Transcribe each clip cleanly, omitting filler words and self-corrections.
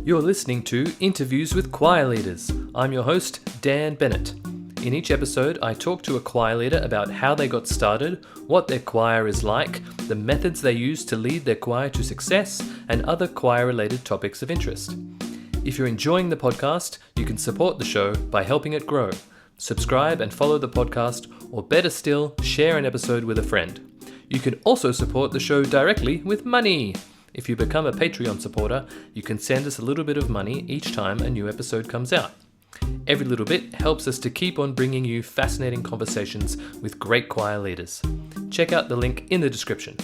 You're listening to Interviews with Choir Leaders. I'm your host, Dan Bennett. In each episode, I talk to a choir leader about how they got started, what their choir is like, the methods they use to lead their choir to success, and other choir-related topics of interest. If you're enjoying the podcast, you can support the show by helping it grow. Subscribe and follow the podcast, or better still, share an episode with a friend. You can also support the show directly with money. If you become a Patreon supporter, you can send us a little bit of money each time a new episode comes out. Every little bit helps us to keep on bringing you fascinating conversations with great choir leaders. Check out the link in the description.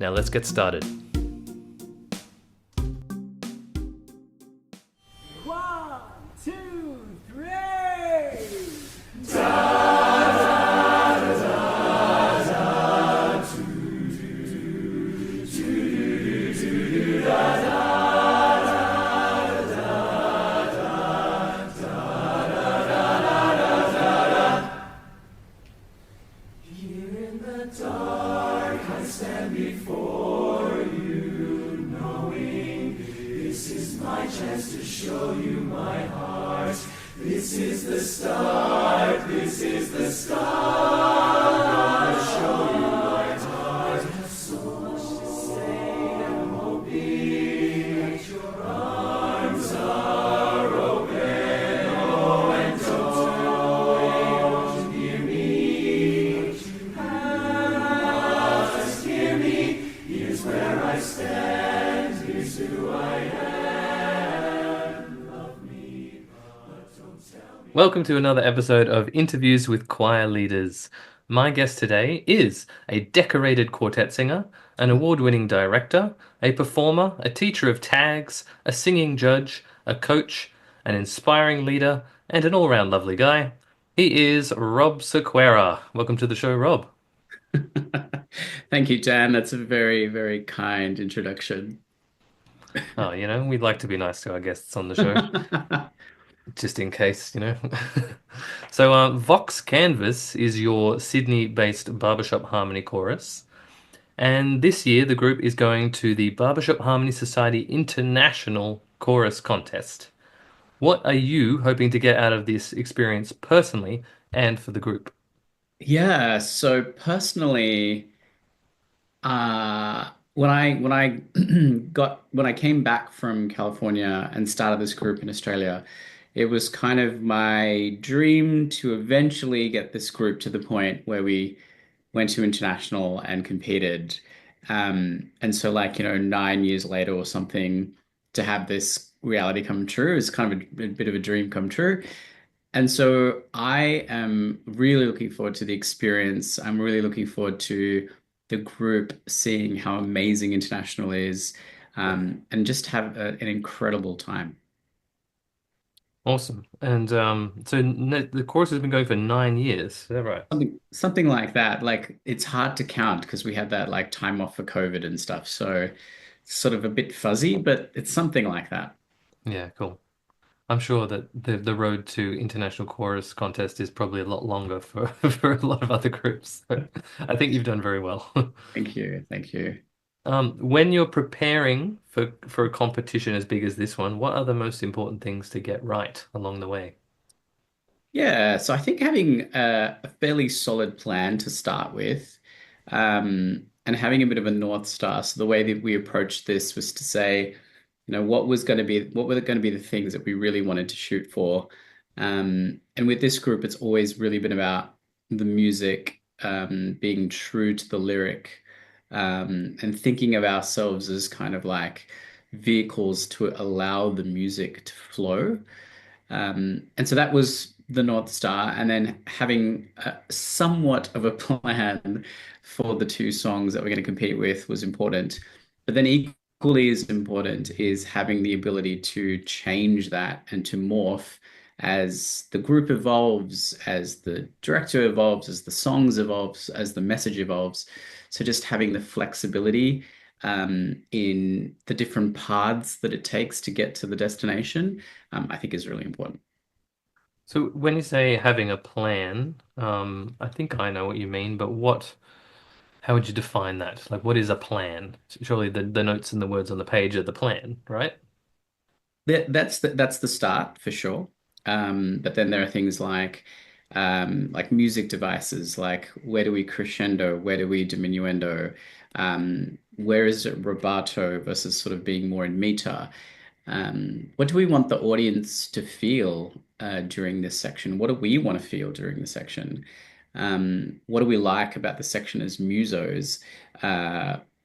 Now let's get started. One, two, three. Here in the dark, I stand before you, knowing this is my chance to show you my heart. This is the start, this is the start. Gonna show you my heart. I have so much to say, I'm hoping that your arms are open. Oh, and don't hear me. Just hear me. Here's where I stand, here's who I am. Love me, but don't tell me. Welcome to another episode of Interviews with Choir Leaders. My guest today is a decorated quartet singer, an award-winning director, a performer, a teacher of tags, a singing judge, a coach, an inspiring leader, and an all-round lovely guy. He is Rob Sequeira. Welcome to the show, Rob. Thank you, Dan. That's a very, very kind introduction. Oh, we'd like to be nice to our guests on the show, just in case. So, Vox Canvas is your Sydney-based barbershop harmony chorus. And this year, the group is going to the Barbershop Harmony Society International Chorus Contest. What are you hoping to get out of this experience personally and for the group? Yeah, so personally, when I when I came back from California and started this group in Australia, it was kind of my dream to eventually get this group to the point where we went to international and competed. And so, 9 years later or something, to have this reality come true is kind of a bit of a dream come true. And so I am really looking forward to the experience. I'm really looking forward to the group seeing how amazing international is, and just have an incredible time. Awesome. And the course has been going for 9 years. Is that right? Something like that. Like it's hard to count because we had that like time off for COVID and stuff. So it's sort of a bit fuzzy, but it's something like that. Yeah, cool. I'm sure that the road to international chorus contest is probably a lot longer for for a lot of other groups. But I think you've done very well. Thank you. Thank you. When you're preparing for a competition as big as this one, what are the most important things to get right along the way? Yeah, so I think having a fairly solid plan to start with, and having a bit of a North Star. So the way that we approached this was to say, what were going to be the things that we really wanted to shoot for. And with this group, it's always really been about the music, being true to the lyric, and thinking of ourselves as kind of like vehicles to allow the music to flow. And so that was the North Star, and then having somewhat of a plan for the two songs that we're going to compete with was important. But then equally as important is having the ability to change that and to morph as the group evolves, as the director evolves, as the songs evolves, as the message evolves. So just having the flexibility in the different paths that it takes to get to the destination, I think is really important. So when you say having a plan, I think I know what you mean, but how would you define that? Like, what is a plan? Surely the notes and the words on the page are the plan, right? That's the start for sure. But then there are things like music devices, like where do we crescendo, where do we diminuendo, where is it rubato versus sort of being more in meter. What do we want the audience to feel during this section? What do we want to feel during the section? What do we like about the section as musos?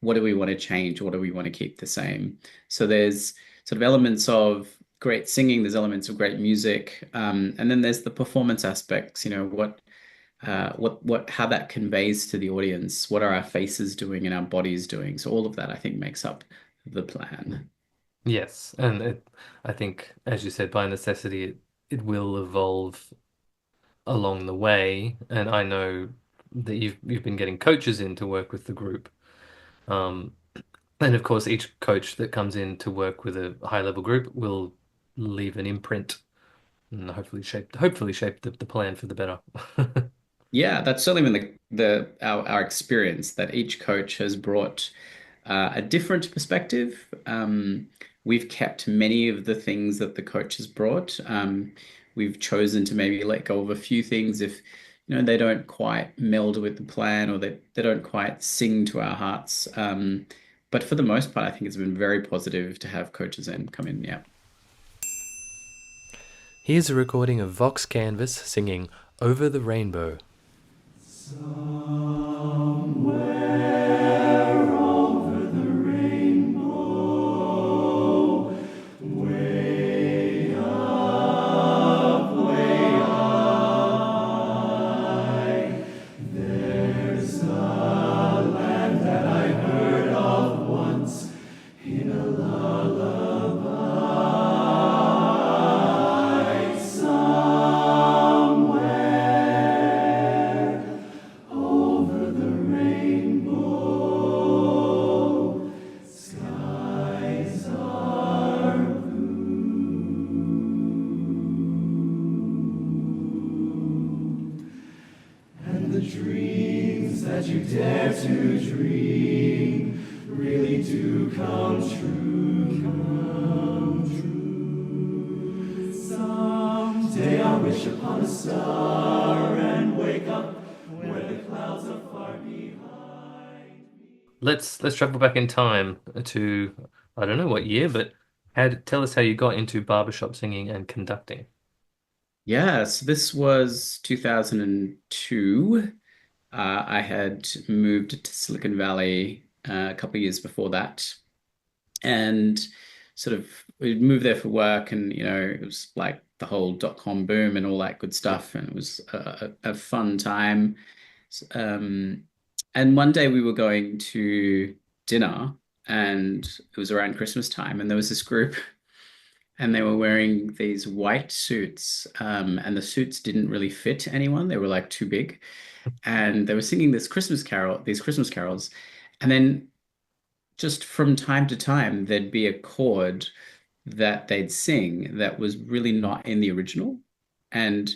What do we want to change? What do we want to keep the same? So there's sort of elements of great singing, there's elements of great music, and then there's the performance aspects, how that conveys to the audience, what are our faces doing and our bodies doing. So all of that, I think, makes up the plan. Yes, and I think, as you said, by necessity, it will evolve along the way. And I know that you've been getting coaches in to work with the group. Um, and of course, each coach that comes in to work with a high level group will leave an imprint and hopefully shape the plan for the better. Yeah, that's certainly been our experience that each coach has brought a different perspective. We've kept many of the things that the coach has brought. We've chosen to maybe let go of a few things if they don't quite meld with the plan or they don't quite sing to our hearts. But for the most part, I think it's been very positive to have coaches in come in. Yeah. Here's a recording of Vox Canvas singing Over the Rainbow. Somewhere over the rainbow, way up, way high, there's a land that I heard of once in a lullaby. Somewhere over the rainbow, skies are blue, and the dreams that you dare to dream really do come true, come true. Someday I'll wish upon a star and wake up where the clouds are far behind. Let's travel back in time to I don't know what year, but tell us how you got into barbershop singing and conducting. Yeah, so this was 2002. I had moved to Silicon Valley a couple of years before that, and sort of we moved there for work, and it was like the whole dot-com boom and all that good stuff, and it was a fun time. Um, and one day we were going to dinner, and it was around Christmas time, and there was this group, and they were wearing these white suits, and the suits didn't really fit anyone. They were like too big, and they were singing these Christmas carols, and then just from time to time there'd be a chord that they'd sing that was really not in the original, and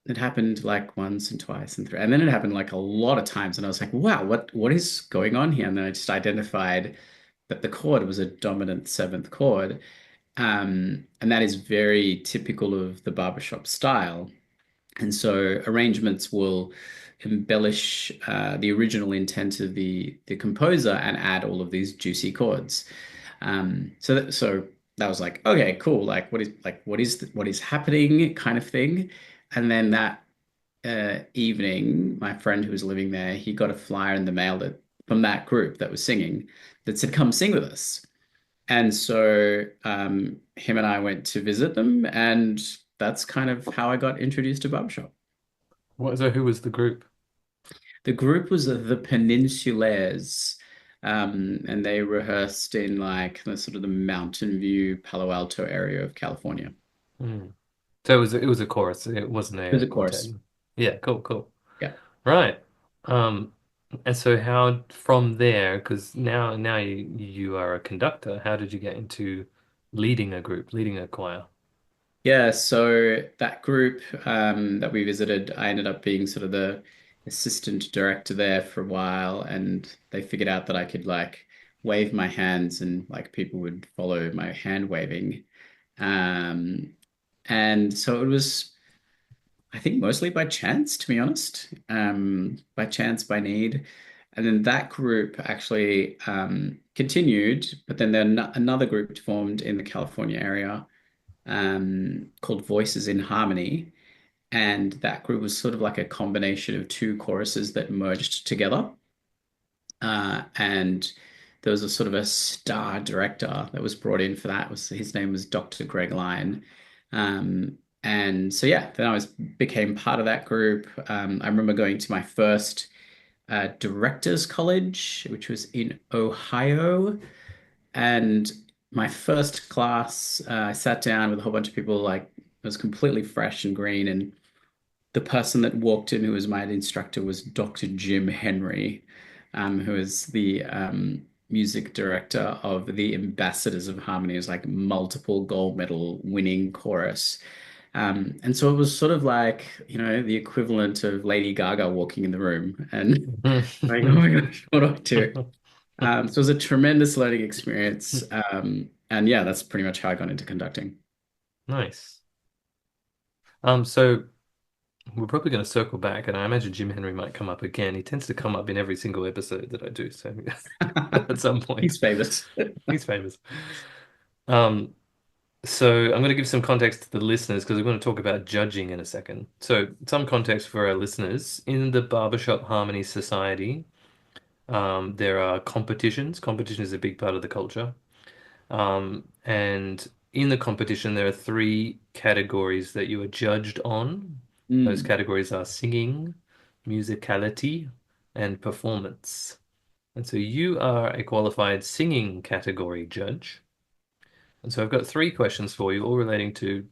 it happened like once and twice and three, and then it happened like a lot of times, and I was like, wow, what is going on here? And then I just identified that the chord was a dominant seventh chord, and that is very typical of the barbershop style. And so arrangements will embellish the original intent of the composer and add all of these juicy chords. So that was like, okay, cool. Like, what is happening, kind of thing. And then that evening, my friend who was living there, he got a flyer in the mail from that group that was singing that said, "Come sing with us." And so him and I went to visit them, and that's kind of how I got introduced to barbershop. So who was the group? The group was the Peninsulaires, and they rehearsed in like the sort of the Mountain View, Palo Alto area of California. Hmm. So it was a chorus. It wasn't It was a a quartet. chorus. Yeah, cool. Yeah. Right. Um, and so how from there, because now you are a conductor, how did you get into leading a group, leading a choir? Yeah, so that group that we visited, I ended up being sort of the assistant director there for a while, and they figured out that I could like wave my hands and like people would follow my hand waving. Um, and so it was, I think, mostly by chance, to be honest, by chance, by need. And then that group actually continued, but then another group formed in the California area called Voices in Harmony. And that group was sort of like a combination of two choruses that merged together. And there was a sort of a star director that was brought in for that. Was his name was Dr. Greg Lyon. And so yeah, then I was became part of that group. I remember going to my first directors college, which was in Ohio, and my first class, I sat down with a whole bunch of people. Like it was completely fresh and green, and the person that walked in who was my instructor was Dr. Jim Henry, who is the music director of the Ambassadors of Harmony. It was like multiple gold medal winning chorus. And so it was sort of like, the equivalent of Lady Gaga walking in the room and like, oh my gosh, what do I do? So it was a tremendous learning experience. And yeah, that's pretty much how I got into conducting. Nice. So we're probably going to circle back, and I imagine Jim Henry might come up again. He tends to come up in every single episode that I do, so at some point. He's famous. He's famous. Um, so I'm going to give some context to the listeners because we're going to talk about judging in a second. So some context for our listeners. In the Barbershop Harmony Society, there are competitions. Competition is a big part of the culture. And in the competition, there are three categories that you are judged on. Those Mm. categories are singing, musicality, and performance. And so you are a qualified singing category judge. And so I've got three questions for you, all relating to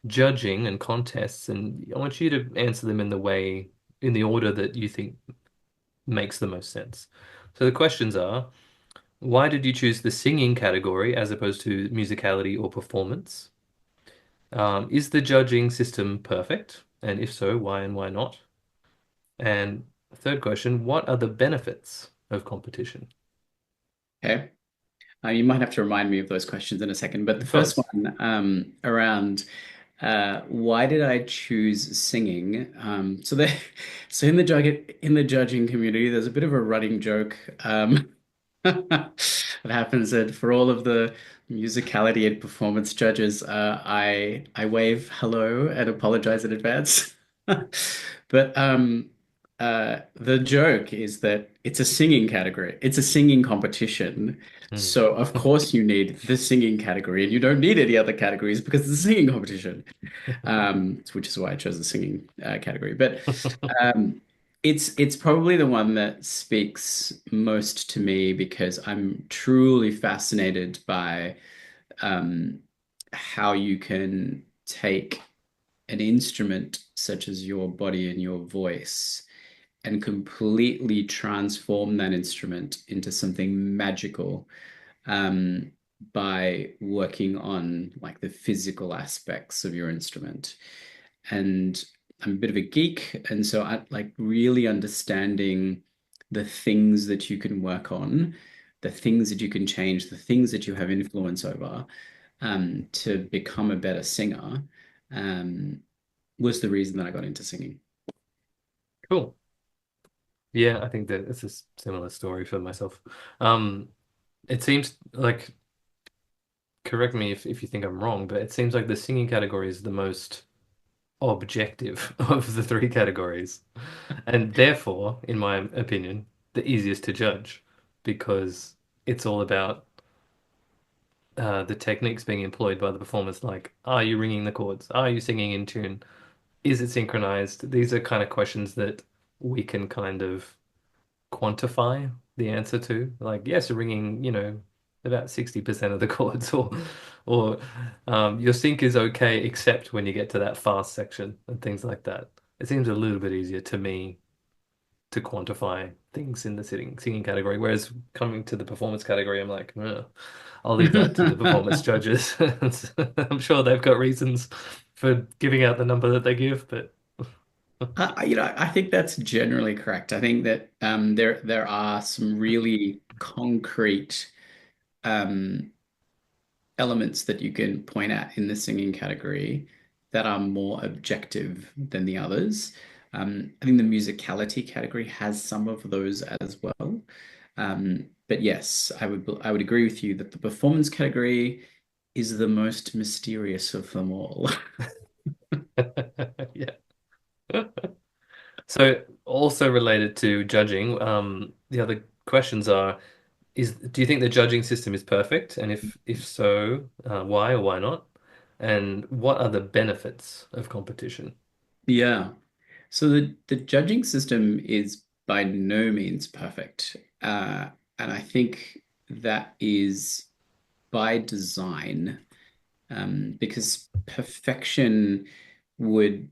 judging and contests, and I want you to answer them in the order that you think makes the most sense. So the questions are, why did you choose the singing category as opposed to musicality or performance? Is the judging system perfect? And if so, why and why not? And third question, what are the benefits of competition? Okay. You might have to remind me of those questions in a second, but the Of first course. one around why did I choose singing? So in the judging community, there's a bit of a running joke that happens that for all of the musicality and performance judges, I wave hello and apologize in advance. But the joke is that it's a singing category. It's a singing competition. Hmm. So of course you need the singing category, and you don't need any other categories because it's a singing competition. Which is why I chose the singing category. But um, it's probably the one that speaks most to me because I'm truly fascinated by um, how you can take an instrument such as your body and your voice and completely transform that instrument into something magical um, by working on like the physical aspects of your instrument. And I'm a bit of a geek, and so I like really understanding the things that you can work on, the things that you can change, the things that you have influence over, to become a better singer, um, was the reason that I got into singing. Cool. Yeah, I think that it's a similar story for myself. Um, it seems like, correct me if you think I'm wrong, but it seems like the singing category is the most objective of the three categories, and therefore, in my opinion, the easiest to judge because it's all about the techniques being employed by the performers. Like, are you ringing the chords? Are you singing in tune? Is it synchronized? These are kind of questions that we can kind of quantify the answer to. Like, yes, you're ringing, about 60% of the chords, or your sync is okay, except when you get to that fast section and things like that. It seems a little bit easier to me to quantify things in the singing category, whereas coming to the performance category, I'm like, "Ugh, I'll leave that to the performance judges. I'm sure they've got reasons for giving out the number that they give, but I think that's generally correct. I think that there are some really concrete um, elements that you can point at in the singing category that are more objective than the others. I think the musicality category has some of those as well. But yes, I would agree with you that the performance category is the most mysterious of them all. Yeah. So also related to judging, the other questions are, do you think the judging system is perfect? And if so, why or why not? And what are the benefits of competition? Yeah. So the judging system is by no means perfect. And I think that is by design, because perfection would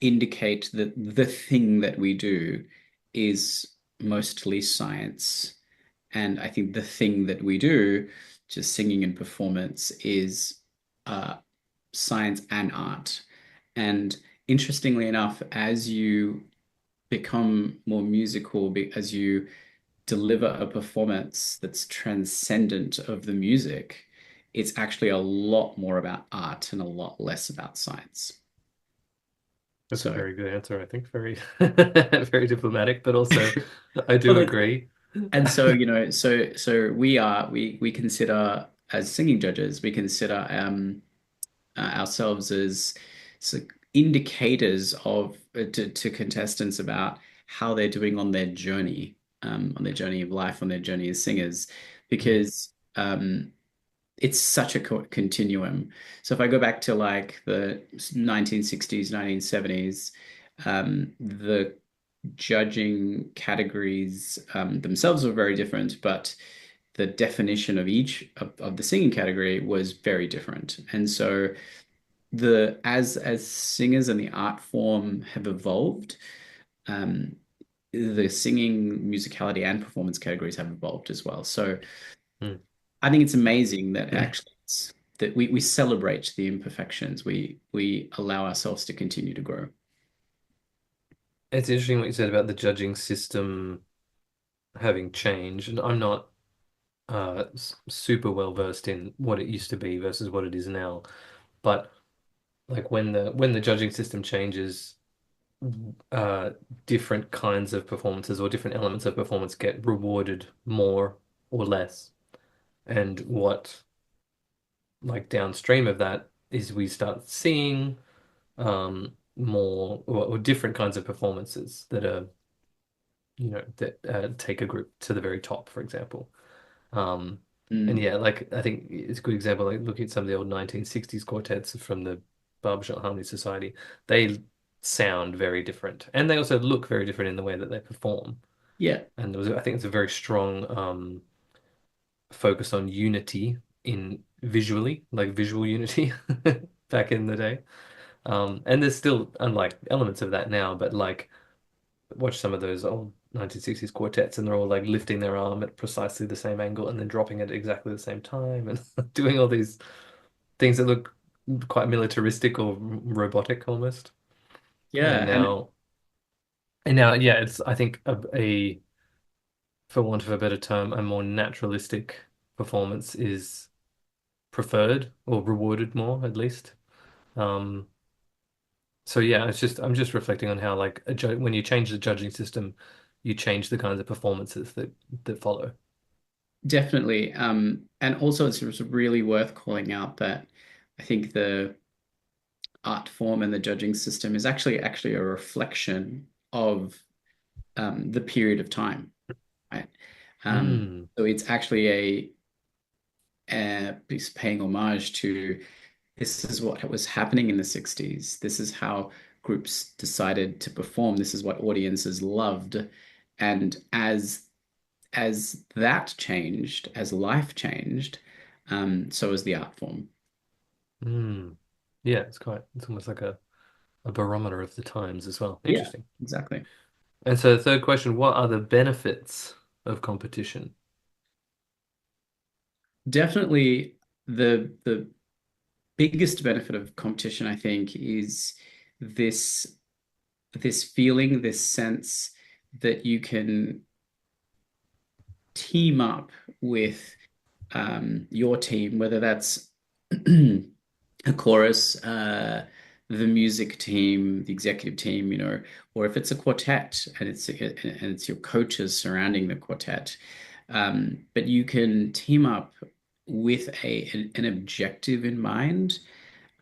indicate that the thing that we do is mostly science. And I think the thing that we do, just singing and performance, is uh, science and art. And interestingly enough, as you become more musical, as you deliver a performance that's transcendent of the music, it's actually a lot more about art and a lot less about science. That's a So, very good answer, I think. Very, very diplomatic, but also I well, do agree. and so, so we consider as singing judges, we consider ourselves as so indicators of to contestants about how they're doing on their journey of life, on their journey as singers, Mm, because it's such a continuum. So if I go back to like the 1960s, 1970s, the judging categories themselves were very different, but the definition of each of the singing category was very different. And so the as singers and the art form have evolved, um, the singing, musicality, and performance categories have evolved as well. So mm. I think it's amazing that that we celebrate the imperfections. We allow ourselves to continue to grow. It's interesting what you said about the judging system having changed, and I'm not super well versed in what it used to be versus what it is now. But like when the judging system changes, uh, different kinds of performances or different elements of performance get rewarded more or less. And what like downstream of that is we start seeing more or different kinds of performances that are that take a group to the very top, for example. Um, and Mm. yeah, like I think it's a good example. Like looking at some of the old 1960s quartets from the Barbershop Harmony Society, they sound very different, and they also look very different in the way that they perform. Yeah, And there was, I think, it's a very strong focus on unity in visually, like visual unity back in the day. And there's still unlike elements of that now, but like watch some of those old 1960s quartets and they're all like lifting their arm at precisely the same angle and then dropping it at exactly the same time and doing all these things that look quite militaristic or robotic almost. yeah, And now, yeah, it's I think for want of a better term, a more naturalistic performance is preferred or rewarded more at least. Um, so yeah, I'm just reflecting on how like when you change the judging system, you change the kinds of performances that follow. definitely. And also it's really worth calling out that I think the art form and the judging system is actually a reflection of the period of time, right? Mm. So it's actually it's paying homage to this is what was happening in the 60s. This is how groups decided to perform. This is what audiences loved. And as that changed, as life changed, so has the art form. Mm. Yeah, it's almost like a barometer of the times as well. Yeah, Interesting. exactly. And so the third question, what are the benefits of competition? Definitely the biggest benefit of competition, I think, is this this feeling, this sense that you can team up with your team, whether that's a chorus, the music team, the executive team, or if it's a quartet and it's your coaches surrounding the quartet. But you can team up with an objective in mind,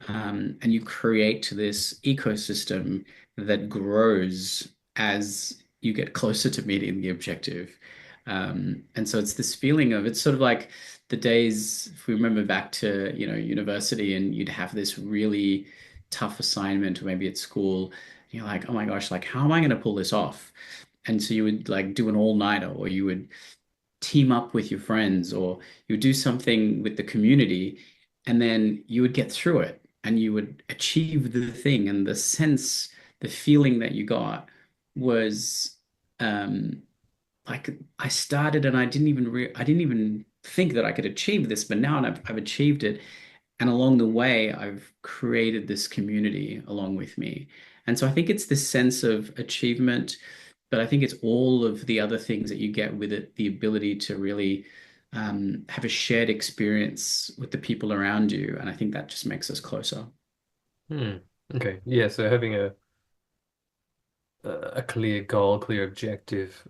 and you create this ecosystem that grows as you get closer to meeting the objective. And so it's this feeling of it's sort of like the days, if we remember back to, university, and you'd have this really tough assignment, or maybe at school, and you're like, oh my gosh, like how am I going to pull this off? And so you would like do an all-nighter, or you would team up with your friends, or you would do something with the community, and then you would get through it and you would achieve the thing. And the feeling that you got was um, like I started and I didn't even think that I could achieve this, but now I've achieved it. And along the way, I've created this community along with me. And so I think it's this sense of achievement, but I think it's all of the other things that you get with it, the ability to really have a shared experience with the people around you. And I think that just makes us closer. Hmm. Okay. Yeah. So having a clear goal, clear objective,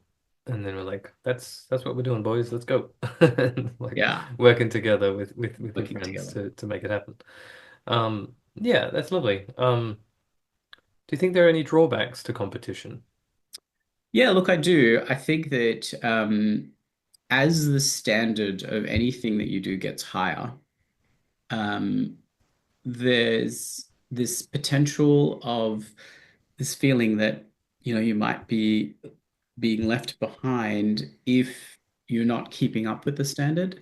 and then we're like, that's what we're doing, boys. Let's go. And, like Yeah, working together with your working friends together. to make it happen. Yeah, that's lovely. Do you think there are any drawbacks to competition? Yeah, look, I do. I think that as the standard of anything that you do gets higher, um, there's this potential of this feeling that, you might be being left behind if you're not keeping up with the standard.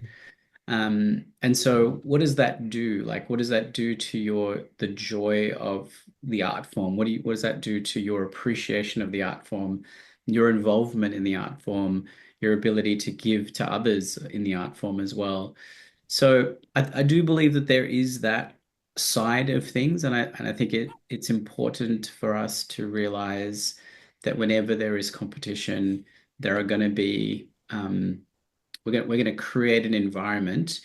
And so what does that do? Like, what does that do to the joy of the art form? What does that do to your appreciation of the art form, your involvement in the art form, your ability to give to others in the art form as well? So I do believe that there is that side of things, and I think it's important for us to realize that whenever there is competition, there are going to be we're going to create an environment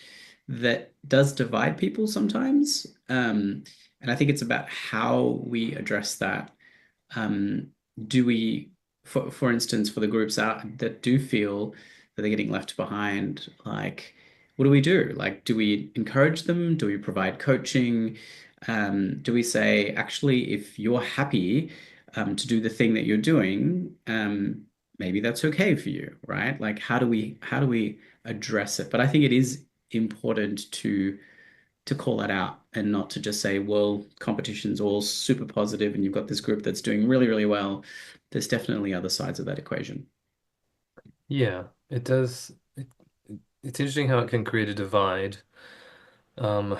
that does divide people sometimes. And I think it's about how we address that. Um, do we, for instance, for the groups out that do feel that they're getting left behind, like, what do we do? Like, do we encourage them? Do we provide coaching? Do we say, actually, if you're happy to do the thing that you're doing, maybe that's okay for you, right? Like, how do we address it? But I think it is important to call that out and not to just say, well, competition's all super positive and you've got this group that's doing really, really well. There's definitely other sides of that equation. Yeah, it does. It's interesting how it can create a divide. Um,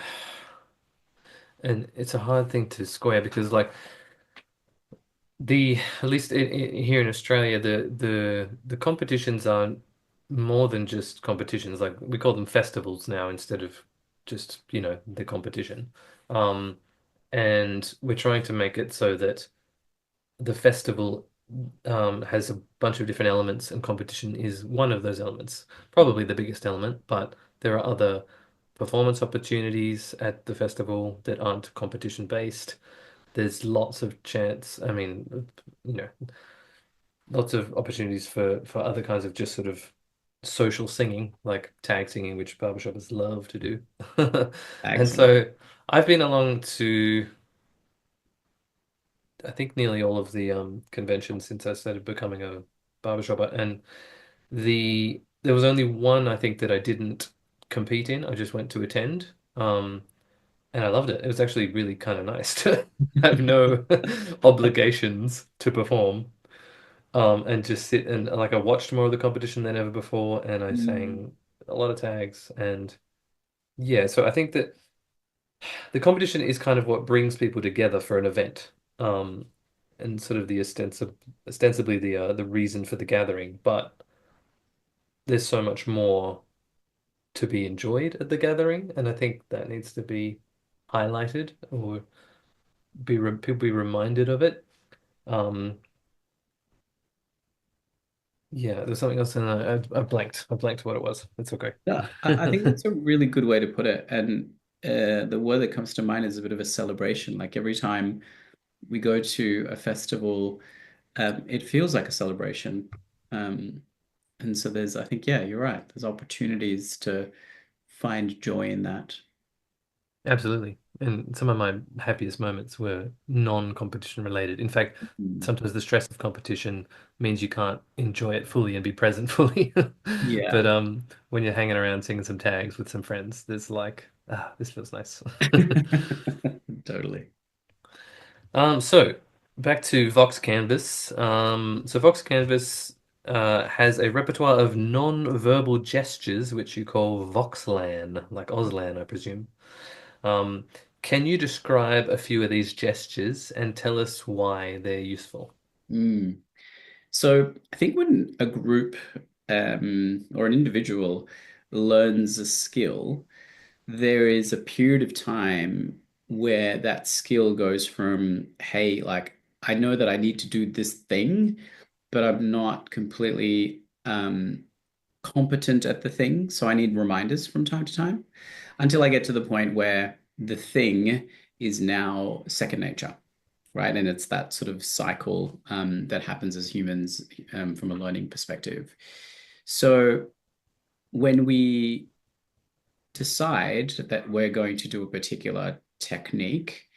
and it's a hard thing to square because, like, at least here in Australia, the competitions are more than just competitions. Like we call them festivals now instead of just, the competition. Um, and we're trying to make it so that the festival has a bunch of different elements, and competition is one of those elements, probably the biggest element, but there are other performance opportunities at the festival that aren't competition based. There's lots of chance, I mean, you know, lots of opportunities for other kinds of just sort of social singing, like tag singing, which barbershoppers love to do. And Excellent. so I've been along to I think nearly all of the conventions since I started becoming a barbershopper, and there was only one I think that I didn't compete in. I just went to attend, and I loved it. It was actually really kind of nice to have no obligations to perform, and just sit and like I watched more of the competition than ever before, and I Mm. sang a lot of tags, and yeah. So I think that the competition is kind of what brings people together for an event. And sort of ostensibly the reason for the gathering, but there's so much more to be enjoyed at the gathering, and I think that needs to be highlighted or people be reminded of it. Um, Yeah, there's something else, and I blanked. I blanked what it was. It's okay. Yeah, I think that's a really good way to put it. And the word that comes to mind is a bit of a celebration. Like every time we go to a festival, it feels like a celebration. Um, and so there's, I think, yeah, you're right. There's opportunities to find joy in that. Absolutely. And some of my happiest moments were non-competition related. In fact, Mm. sometimes the stress of competition means you can't enjoy it fully and be present fully. But Yeah, when you're hanging around singing some tags with some friends, there's like, this feels nice. totally. So back to Vox Canvas. So Vox Canvas has a repertoire of non-verbal gestures, which you call Voxlan, like Auslan, I presume. Um, can you describe a few of these gestures and tell us why they're useful? Mm. So I think when a group or an individual learns a skill, there is a period of time where that skill goes from, hey, like I know that I need to do this thing, but I'm not completely competent at the thing. So I need reminders from time to time until I get to the point where the thing is now second nature, right? And it's that sort of cycle that happens as humans from a learning perspective. So when we decide that we're going to do a particular technique,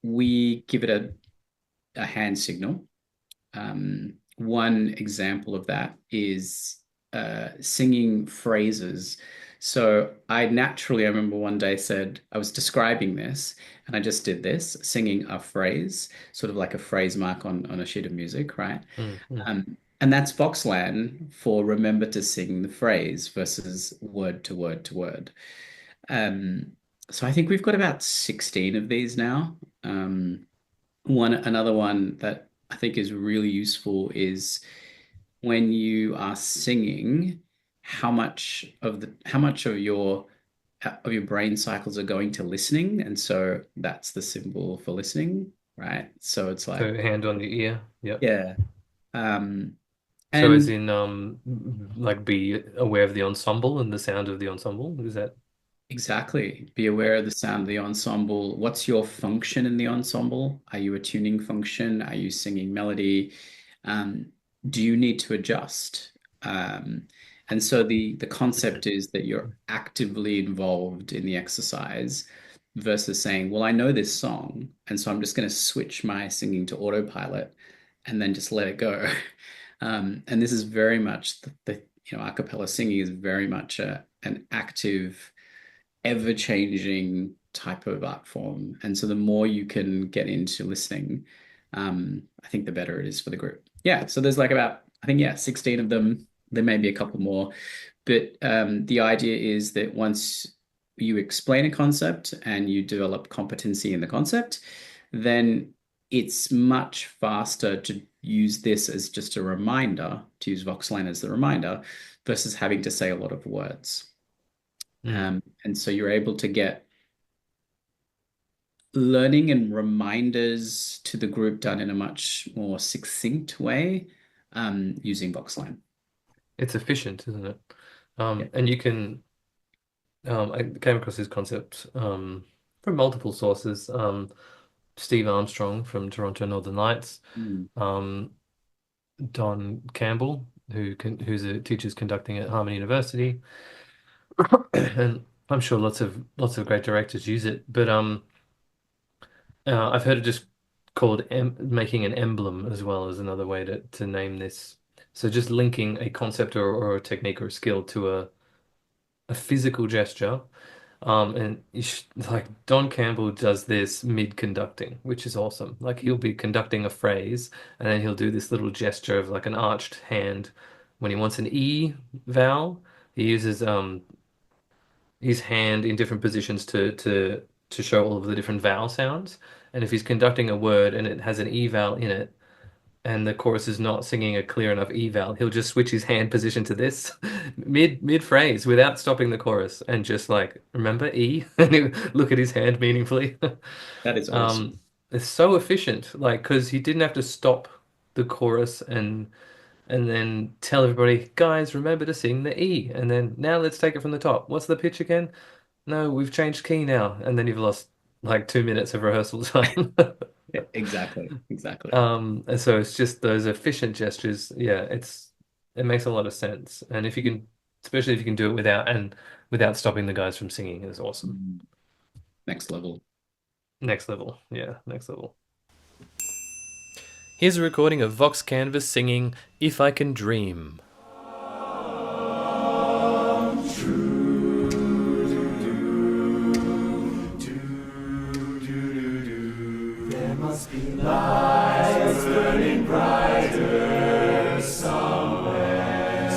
we give it a hand signal. One example of that is singing phrases. So I remember one day said, I was describing this and I just did this, singing a phrase, sort of like a phrase mark on a sheet of music, right? Mm, mm. And that's Voxlan for remember to sing the phrase versus word to word to word. Um, so I think we've got about 16 of these now. Another one that I think is really useful is when you are singing, how much of your brain cycles are going to listening, and so that's the symbol for listening, right? So it's So like, hand on the ear. Yep. yeah. Um, So as and in like be aware of the ensemble and the sound of the ensemble. Is that Exactly. Be aware of the sound of the ensemble. What's your function in the ensemble? Are you a tuning function? Are you singing melody? Um, do you need to adjust? And so the concept is that you're actively involved in the exercise versus saying, well, I know this song, and so I'm just going to switch my singing to autopilot and then just let it go. And this is very much a cappella singing is very much an active ever-changing type of art form. And so the more you can get into listening, I think the better it is for the group. Yeah. So there's like about, I think, yeah, 16 of them. There may be a couple more. But the idea is that once you explain a concept and you develop competency in the concept, then it's much faster to use this as just a reminder, to use Voxlan as the reminder, versus having to say a lot of words. mm. And so you're able to get learning and reminders to the group done in a much more succinct way using Voxline. It's efficient, isn't it? Yeah. And you can I came across this concept from multiple sources. Steve Armstrong from Toronto Northern Lights, Mm. um, Don Campbell, who's a teacher's conducting at Harvard University, and I'm sure lots of great directors use it. But I've heard it just called making an emblem as well as another way to name this. So just linking a concept or a technique or a skill to a physical gesture. And like Don Campbell does this mid-conducting, which is awesome. Like he'll be conducting a phrase and then he'll do this little gesture of like an arched hand. When he wants an E vowel, he uses his hand in different positions to show all of the different vowel sounds. And if he's conducting a word and it has an E vowel in it, and the chorus is not singing a clear enough eval, he'll just switch his hand position to this mid phrase without stopping the chorus and just like remember E and he'll look at his hand meaningfully. That is Um, awesome. it's so efficient, like because he didn't have to stop the chorus and then tell everybody, guys, remember to sing the E. And then now let's take it from the top. What's the pitch again? No, we've changed key now. And then you've lost like 2 minutes of rehearsal time. Yeah, exactly, exactly. And so it's just those efficient gestures. Yeah, it makes a lot of sense. And if you can, especially if you can do it without stopping the guys from singing, is awesome. Mm. Next level. Next level. Yeah, next level. Here's a recording of Vox Canvas singing If I Can Dream. There must be lights burning brighter somewhere.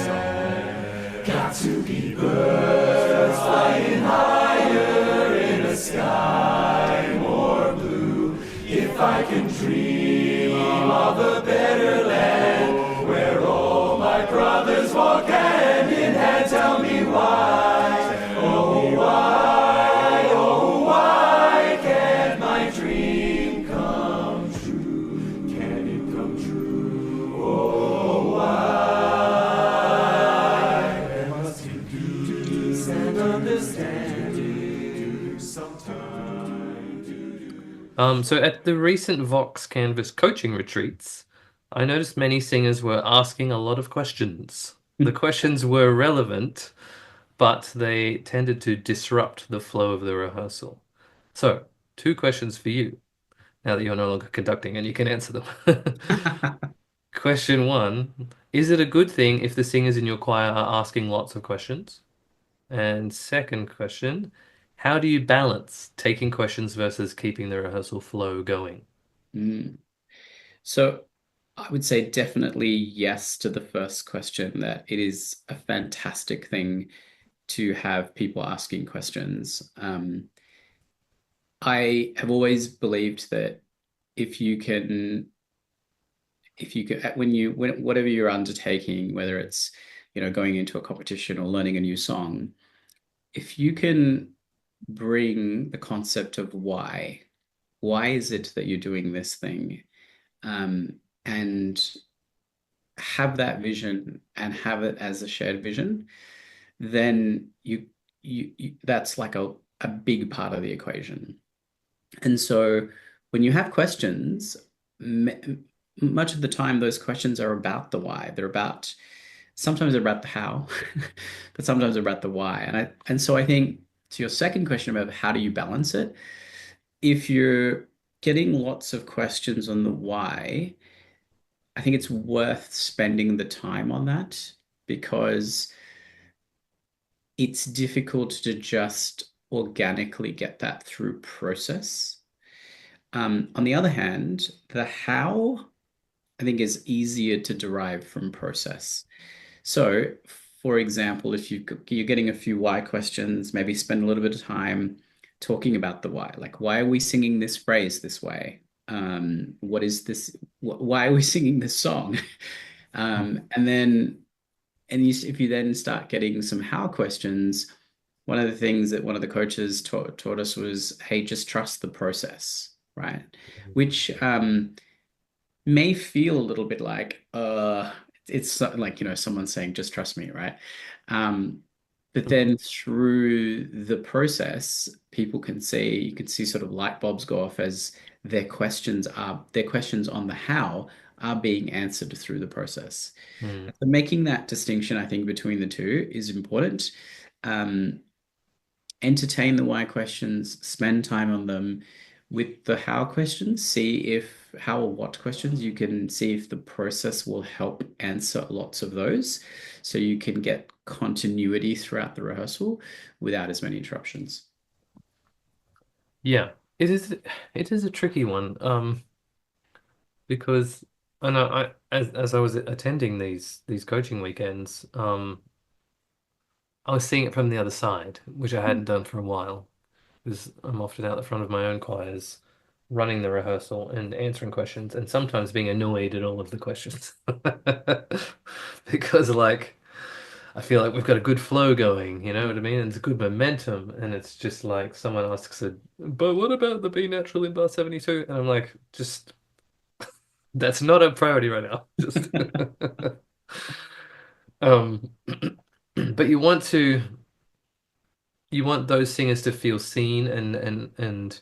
Got to be birds flying higher in a sky more blue. If I can dream of a better land where all my brothers walk hand in hand, tell me why, oh why, oh why can't my dream come true? Can it come true? Oh why? There must be peace and understanding sometime. So at the recent Vox Canvas coaching retreats, I noticed many singers were asking a lot of questions. The questions were relevant, but they tended to disrupt the flow of the rehearsal. So, two questions for you, now that you're no longer conducting and you can answer them. Question one, is it a good thing if the singers in your choir are asking lots of questions? And second question, how do you balance taking questions versus keeping the rehearsal flow going? Mm. So I would say definitely yes to the first question, that it is a fantastic thing to have people asking questions. I have always believed that if you can, when whatever you're undertaking, whether it's, going into a competition or learning a new song, if you can bring the concept of why is it that you're doing this thing, and have that vision and have it as a shared vision, then that's like a big part of the equation. And so when you have questions, much of the time those questions are about the why. Sometimes they're about the how, but sometimes they're about the why. And so I think to your second question about how do you balance it, if you're getting lots of questions on the why, I think it's worth spending the time on that, because it's difficult to just organically get that through process. On the other hand, the how, I think, is easier to derive from process. So, for example, if you're getting a few why questions, maybe spend a little bit of time talking about the why. Like, why are we singing this phrase this way? What is this? Why are we singing this song? And then, if you then start getting some how questions, one of the things that one of the coaches taught us was, hey, just trust the process, right? Which may feel a little bit like, it's like, someone saying, just trust me, right? But then through the process, you can see sort of light bulbs go off as their questions on the how are being answered through the process. Mm. So making that distinction, I think, between the two is important. Entertain the why questions, spend time on them. With the how questions, see if how or what questions you can see if the process will help answer lots of those, so you can get continuity throughout the rehearsal without as many interruptions. Yeah, it is a tricky one. Because I know as I was attending these coaching weekends, I was seeing it from the other side, which I hadn't done for a while, because I'm often out the front of my own choirs, running the rehearsal and answering questions, and sometimes being annoyed at all of the questions. Because like I feel like we've got a good flow going, you know what I mean? And it's good momentum, and it's just like someone asks it, but what about the B natural in bar 72? And I'm like, just that's not a priority right now. Just Um, but you want those singers to feel seen and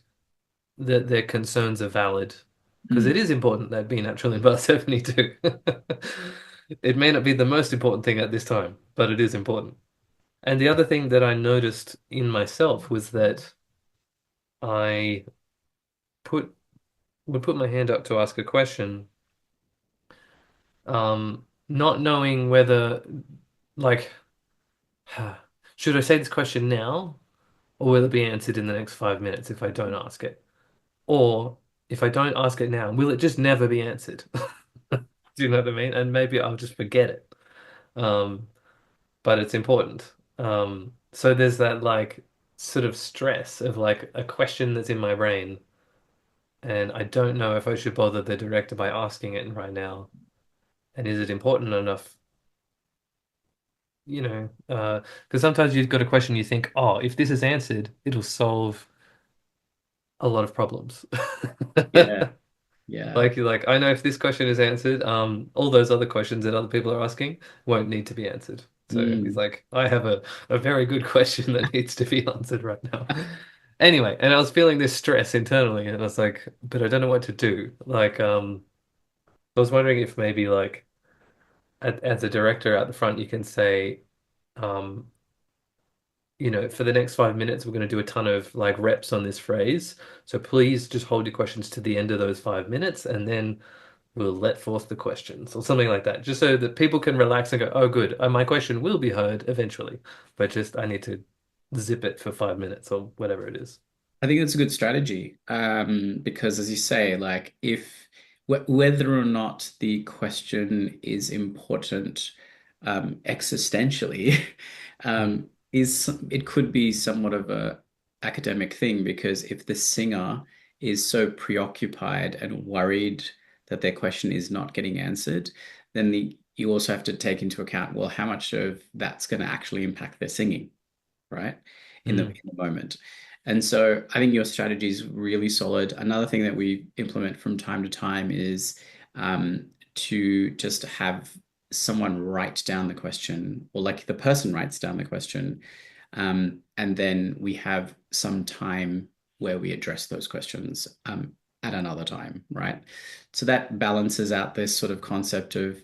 that their concerns are valid because it Mm, is important that be natural in bar 72. It may not be the most important thing at this time, but it is important. And the other thing that I noticed in myself was that I put would put my hand up to ask a question, not knowing whether like should I say this question now or will it be answered in the next 5 minutes if I don't ask it? Or if I don't ask it now, will it just never be answered? Do you know what I mean? And maybe I'll just forget it. Um, but it's important. So there's that like sort of stress of like a question that's in my brain, and I don't know if I should bother the director by asking it right now. And is it important enough? Because sometimes you've got a question you think, oh, if this is answered, it'll solve a lot of problems. yeah, yeah. Like you're like, I know if this question is answered, all those other questions that other people are asking won't need to be answered. So he's Mm. like, I have a very good question that needs to be answered right now. Anyway, and I was feeling this stress internally, and I was like, but I don't know what to do. Like, I was wondering if maybe like as a director out the front, you can say, um, for the next 5 minutes, we're going to do a ton of like reps on this phrase. So please just hold your questions to the end of those 5 minutes, and then we'll let forth the questions or something like that, just so that people can relax and go, oh, good, my question will be heard eventually, but just I need to zip it for 5 minutes or whatever it is. I think that's a good strategy, because as you say, like if whether or not the question is important existentially, Mm, it could be somewhat of a academic thing because if the singer is so preoccupied and worried that their question is not getting answered, then you also have to take into account, well, how much of that's going to actually impact their singing, right? mm, In the moment. And so I think your strategy is really solid. Another thing that we implement from time to time is to just have someone write down the question, or like the person writes down the question. And then we have some time where we address those questions at another time, right? So that balances out this sort of concept of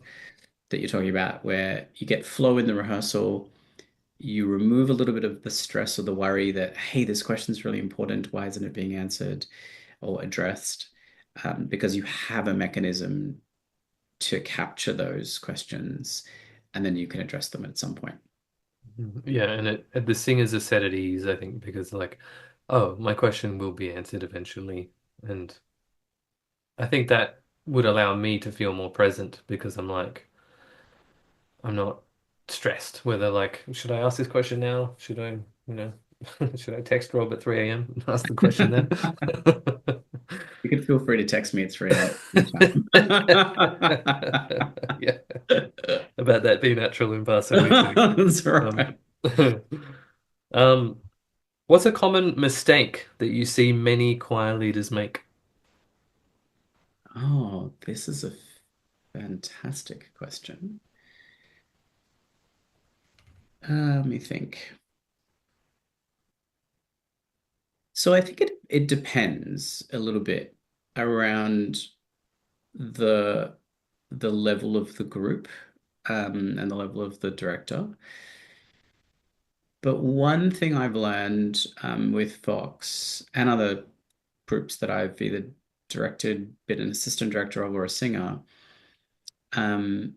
that you're talking about, where you get flow in the rehearsal, you remove a little bit of the stress or the worry that, hey, this question's really important. Why isn't it being answered or addressed? Because you have a mechanism to capture those questions and then you can address them at some point. yeah, and the singers are set at ease, I think, because like, oh, my question will be answered eventually, and I think that would allow me to feel more present because I'm not stressed whether like should I ask this question now? Should I, should I text Rob at 3 a.m. and ask the question then? You can feel free to text me at 3 a.m. anytime. Yeah, about that be natural in bar 72. That's Um, right. um, what's a common mistake that you see many choir leaders make? Oh, this is a fantastic question. Let me think. So I think it depends a little bit around the the level of the group and the level of the director. But one thing I've learned with Vox and other groups that I've either directed, been an assistant director of, or a singer, um,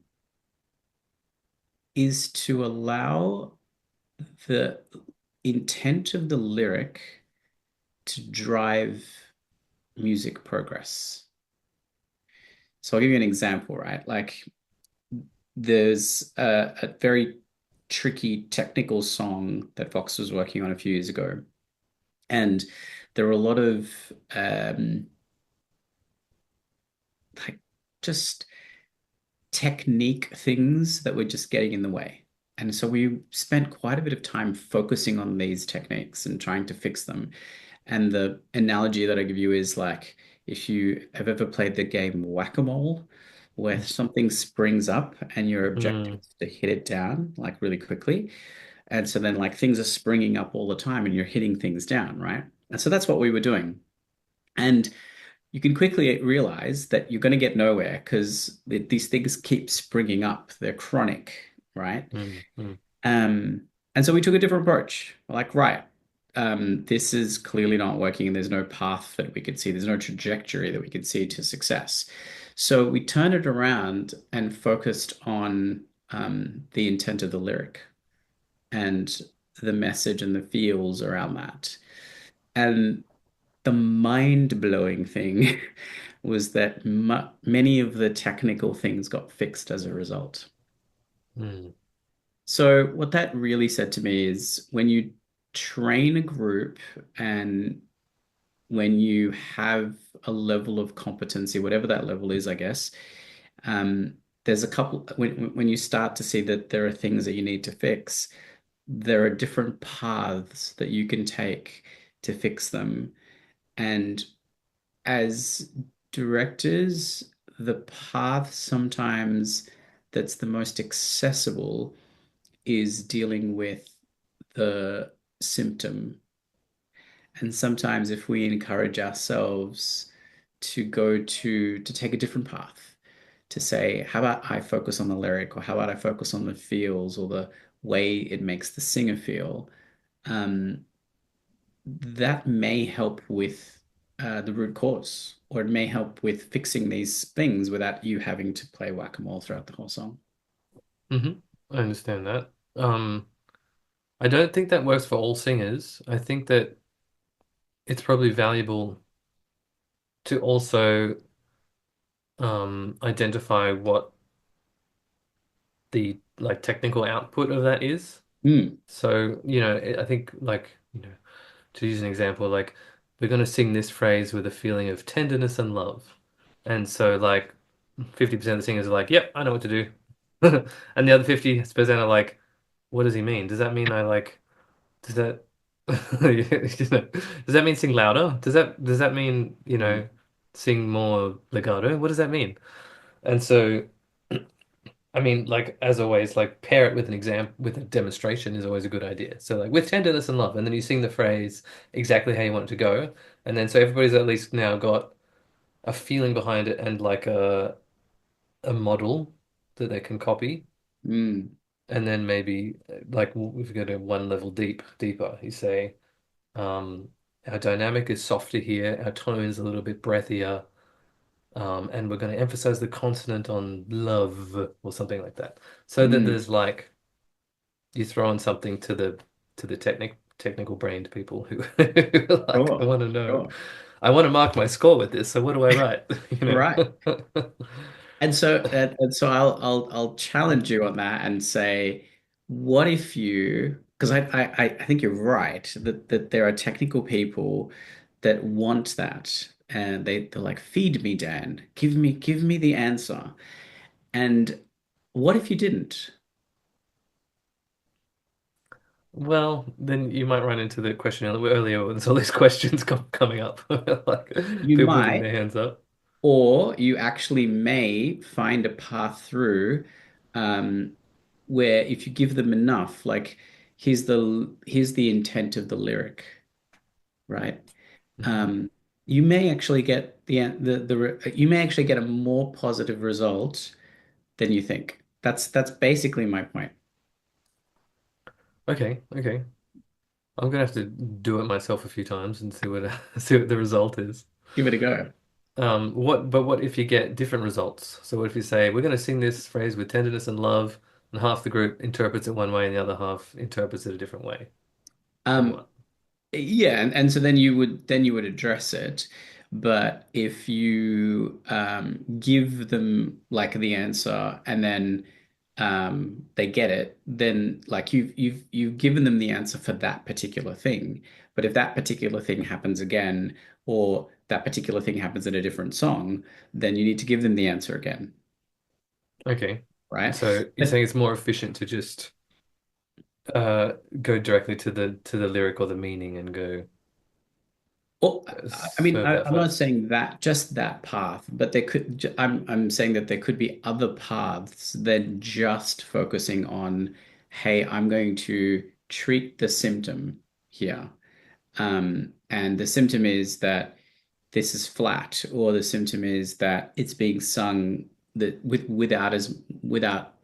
is to allow the intent of the lyric to drive music progress. So I'll give you an example, right? Like there's a very tricky technical song that Vox was working on a few years ago. And there were a lot of like just technique things that were just getting in the way. And so we spent quite a bit of time focusing on these techniques and trying to fix them. And the analogy that I give you is like if you have ever played the game Whack-A-Mole, where something springs up and your objective Mm, is to hit it down like really quickly. And so then like things are springing up all the time and you're hitting things down, right? And so that's what we were doing. And you can quickly realize that you're going to get nowhere because these things keep springing up. They're chronic, right? mm, mm, Um, and so we took a different approach. We're like, right, this is clearly not working, and there's no path that we could see. There's no trajectory that we could see to success. So we turned it around and focused on the intent of the lyric and the message and the feels around that. And the mind-blowing thing was that many of the technical things got fixed as a result. mm, So what that really said to me is when you train a group and when you have a level of competency, whatever that level is, I guess, there's a couple when you start to see that there are things that you need to fix, there are different paths that you can take to fix them. And as directors, the path sometimes that's the most accessible is dealing with the symptom. And sometimes if we encourage ourselves to go to take a different path, to say, how about I focus on the lyric, or how about I focus on the feels or the way it makes the singer feel, um, that may help with the root cause, or it may help with fixing these things without you having to play whack-a-mole throughout the whole song. hmm I understand that. I don't think that works for all singers. I think that it's probably valuable to also identify what the like technical output of that is. Mm, So, I think like, to use an example, like we're going to sing this phrase with a feeling of tenderness and love. And so like 50% of the singers are like, yep, I know what to do. And the other 50% are like, what does he mean? Does that mean I like, does that, does that mean sing louder? Does that mean, mm, sing more legato? What does that mean? And so I mean, like as always, like pair it with an exam with a demonstration is always a good idea. So like with tenderness and love, and then you sing the phrase exactly how you want it to go, and then so everybody's at least now got a feeling behind it and like a model that they can copy, mm, and then maybe like if we go to one level deeper, you say, our dynamic is softer here, our tone is a little bit breathier. And we're going to emphasize the consonant on love or something like that. So that mm. there's like you throw in something to the technical brained people who like I Sure, want to know. sure. I want to mark my score with this, so what do I write? Right. And so I'll challenge you on that and say, what if you, because I think you're right that there are technical people that want that and they're like, feed me, Dan, give me the answer. And what if you didn't? Well, then you might run into the question earlier when there's all these questions coming up, like You people putting might, their hands up. or you actually may find a path through um, where if you give them enough, like here's the intent of the lyric, right? Mhm. Um, you may actually get you may actually get a more positive result than you think. That's basically my point. Okay, okay. I'm gonna have to do it myself a few times and see what see what the result is. Give it a go. What if you get different results? So what if you say, we're going to sing this phrase with tenderness and love, and half the group interprets it one way and the other half interprets it a different way? Then Um, what? Yeah, and so then you would address it. But if you give them like the answer and then they get it, then like you've given them the answer for that particular thing. But if that particular thing happens again, or that particular thing happens in a different song, then you need to give them the answer again, Okay. right? So you're But saying it's more efficient to just go directly to the lyric or the meaning and go. Well, I mean, serve that I'm not function? saying that just that path, but I'm saying that there could be other paths than just focusing on, hey, I'm going to treat the symptom here. And the symptom is that this is flat, or the symptom is that it's being sung that without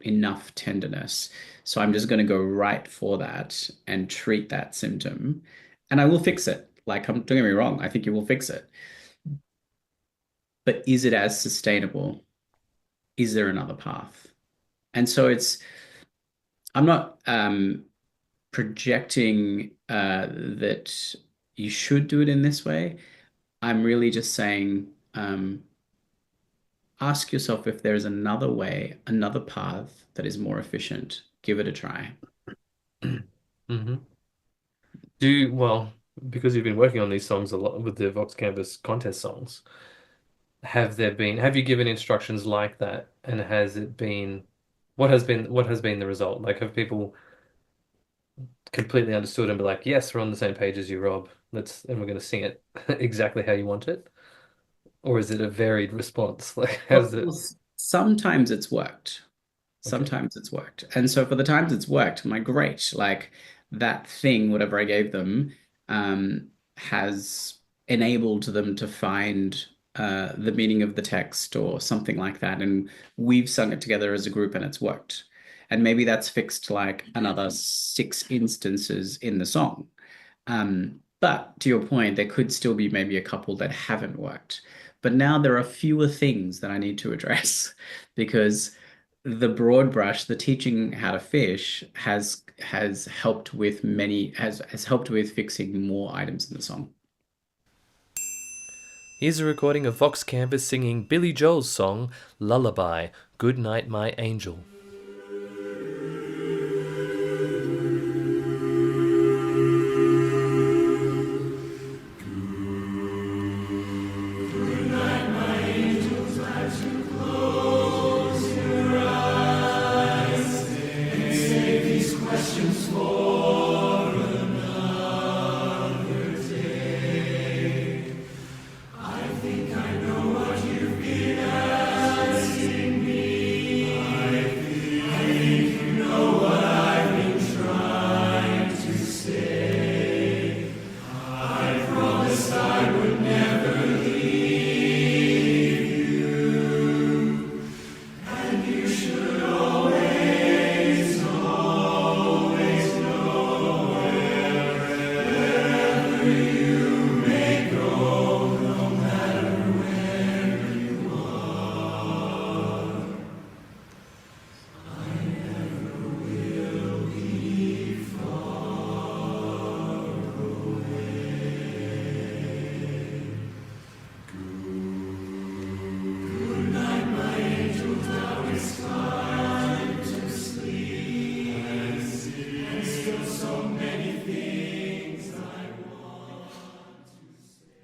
enough tenderness. So I'm just going to go right for that and treat that symptom, and I will fix it. Like, don't get me wrong, I think you will fix it. But is it as sustainable? Is there another path? And so I'm not projecting that you should do it in this way. I'm really just saying, ask yourself if there is another way, another path that is more efficient. Give it a try. Hmm. Do you, well, because you've been working on these songs a lot with the Vox Canvas contest songs, have you given instructions like that? And has it been, what has been the result? Like, have people completely understood and be like, yes, we're on the same page as you, Rob. And we're going to sing it exactly how you want it? Or is it a varied response? Like, how's it? Sometimes it's worked. Okay. Sometimes it's worked. And so for the times it's worked, my great, like that thing, whatever I gave them, has enabled them to find the meaning of the text or something like that. And we've sung it together as a group and it's worked. And maybe that's fixed like another 6 instances in the song. But to your point, there could still be maybe a couple that haven't worked. But now there are fewer things that I need to address because the broad brush, the teaching how to fish has helped with has helped with fixing more items in the song. Here's a recording of Vox Canvas singing Billy Joel's song, Lullaby, Goodnight, My Angel.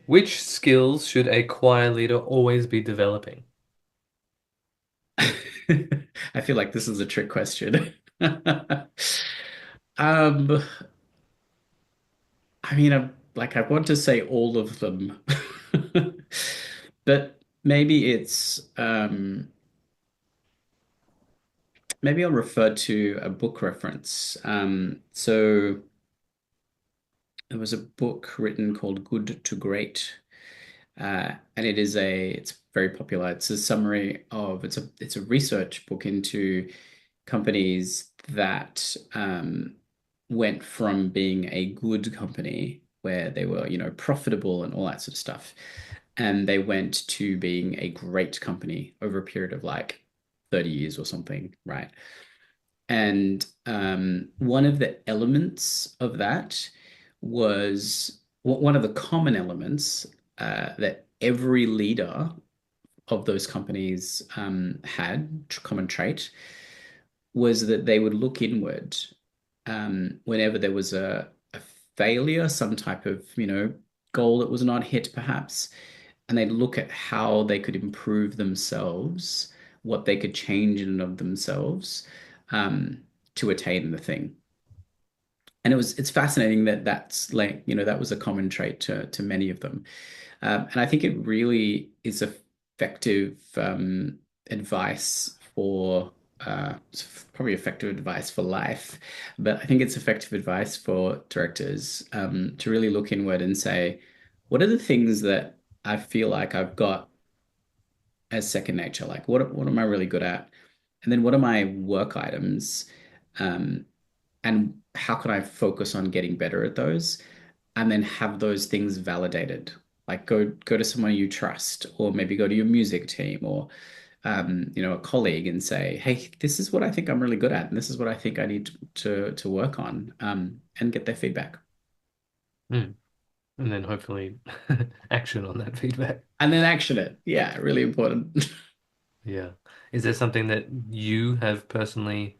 Which skills should a choir leader always be developing? I feel like this is a trick question. Um, I mean, I want to say all of them, but maybe I'll refer to a book reference. So there was a book written called Good to Great, and it's very popular. It's a summary of it's a research book into companies that went from being a good company where they were, profitable and all that sort of stuff, and they went to being a great company over a period of like 30 years or something, right? And one of the elements of that was one of the common elements that every leader of those companies had, common trait, was that they would look inward whenever there was a failure, some type of, goal that was not hit, perhaps, and they'd look at how they could improve themselves, what they could change in and of themselves to attain the thing. And it's fascinating that that's like, that was a common trait to many of them. And I think it really is effective advice for it's probably effective advice for life, but I think it's effective advice for directors to really look inward and say, what are the things that I feel like I've got as second nature? Like what am I really good at? And then what are my work items? Um, and how can I focus on getting better at those? And then have those things validated. Like go to someone you trust, or maybe go to your music team or a colleague and say, hey, this is what I think I'm really good at, and this is what I think I need to work on, and get their feedback. Mm. And then hopefully action on that feedback. And then action it. Yeah, really important. Yeah. Is there something that you have personally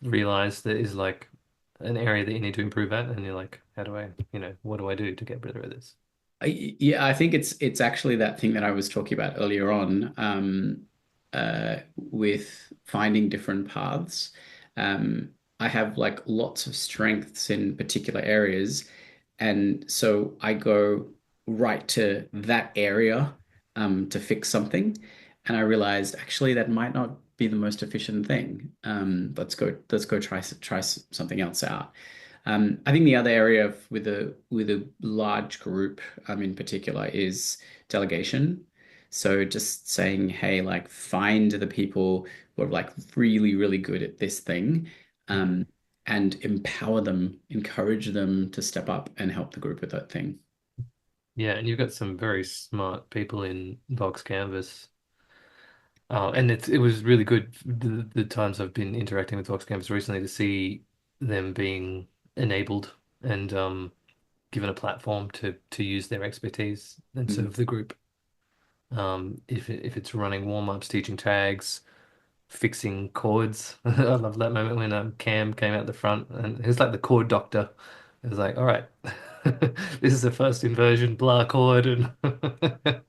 realized that is like an area that you need to improve at? And you're like, how do I, what do I do to get better at this? Yeah, I think it's actually that thing that I was talking about earlier on, with finding different paths. I have like lots of strengths in particular areas, and so I go right to that area, to fix something, and I realized actually that might not be the most efficient thing. Let's go try something else out. I think the other area with a large group, in particular, is delegation. So just saying, hey, like find the people who are like really, really good at this thing, Mm. um, and empower them, encourage them to step up and help the group with that thing. Yeah, and you've got some very smart people in Vox Canvas. And it was really good the times I've been interacting with Vox Canvas recently to see them being enabled and given a platform to use their expertise and Mm. serve the group. If it's running warm-ups, teaching tags, fixing chords. I love that moment when Cam came out the front and he was like the chord doctor. It was like, all right, this is the first inversion, blah chord, and and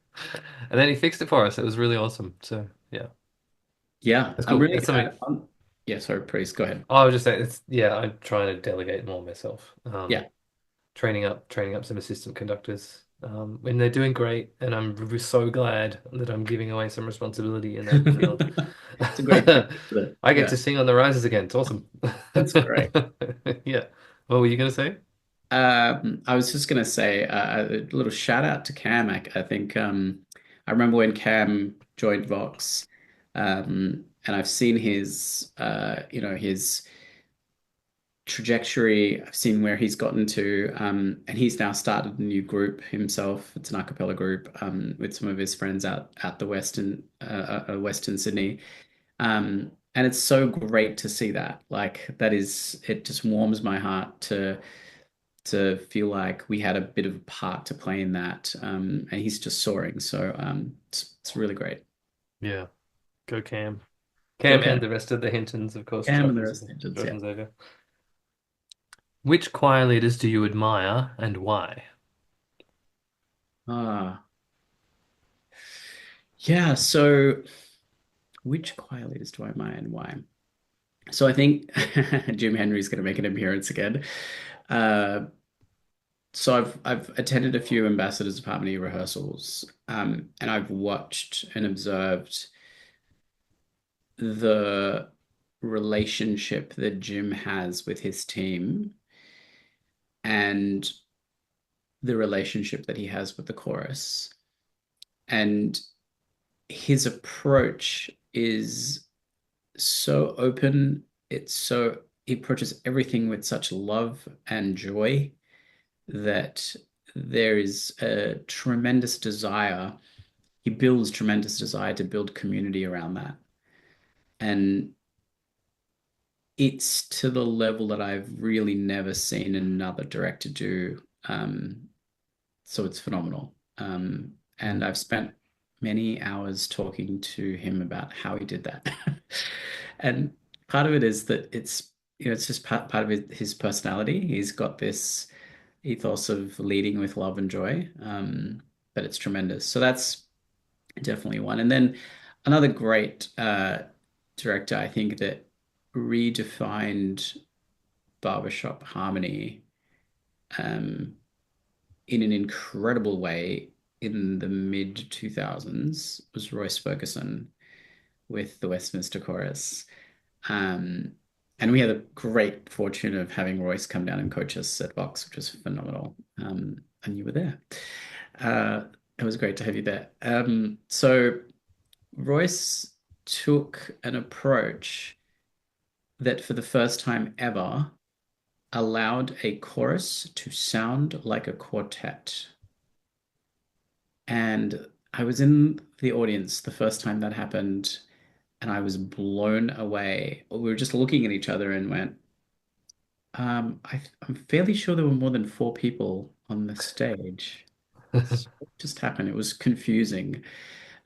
then he fixed it for us. It was really awesome. So yeah, Yeah, that's I'm cool. really That's something. yeah, sorry, please go ahead. I was just saying, it's yeah. I'm trying to delegate more myself. Yeah. Training up some assistant conductors. When they're doing great, and so glad that I'm giving away some responsibility in that field. It's a great practice for that. I get Yeah, to sing on the rises again. It's awesome. that's great. Yeah. What were you gonna say? I was just gonna say a little shout out to Cam. I think I remember when Cam joined Vox, and I've seen his trajectory. I've seen where he's gotten to, and he's now started a new group himself. It's an a cappella group, with some of his friends out the Western Sydney. And it's so great to see that. Like that is, it just warms my heart to feel like we had a bit of a part to play in that. And he's just soaring. So it's really great. Yeah. Go Cam. Go Cam and Cam. the rest of the Hintons, of course. Cam and the Truffles, rest of the engines. Yeah. Truffles over. Which choir leaders do you admire and why? Ah, yeah. So which choir leaders do I admire and why? So I think Jim Henry's going to make an appearance again. Uh, so I've attended a few Ambassadors of Harmony rehearsals, and I've watched and observed the relationship that Jim has with his team and the relationship that he has with the chorus. And his approach is so open. He approaches everything with such love and joy that there is a tremendous desire. He builds tremendous desire to build community around that. And it's to the level that I've really never seen another director do. So it's phenomenal. And Mm. I've spent many hours talking to him about how he did that. And part of it is that it's just part of his personality. He's got this ethos of leading with love and joy. But it's tremendous. So that's definitely one. And then another great director, I think, that redefined barbershop harmony um, in an incredible way in the mid 2000s was Royce Ferguson with the Westminster Chorus. Um, and we had the great fortune of having Royce come down and coach us at Vox, which was phenomenal. And you were there. Uh, it was great to have you there. So Royce took an approach that for the first time ever allowed a chorus to sound like a quartet. And I was in the audience the first time that happened, and I was blown away. We were just looking at each other and went, I'm fairly sure there were more than four people on the stage. So what just happened? It was confusing.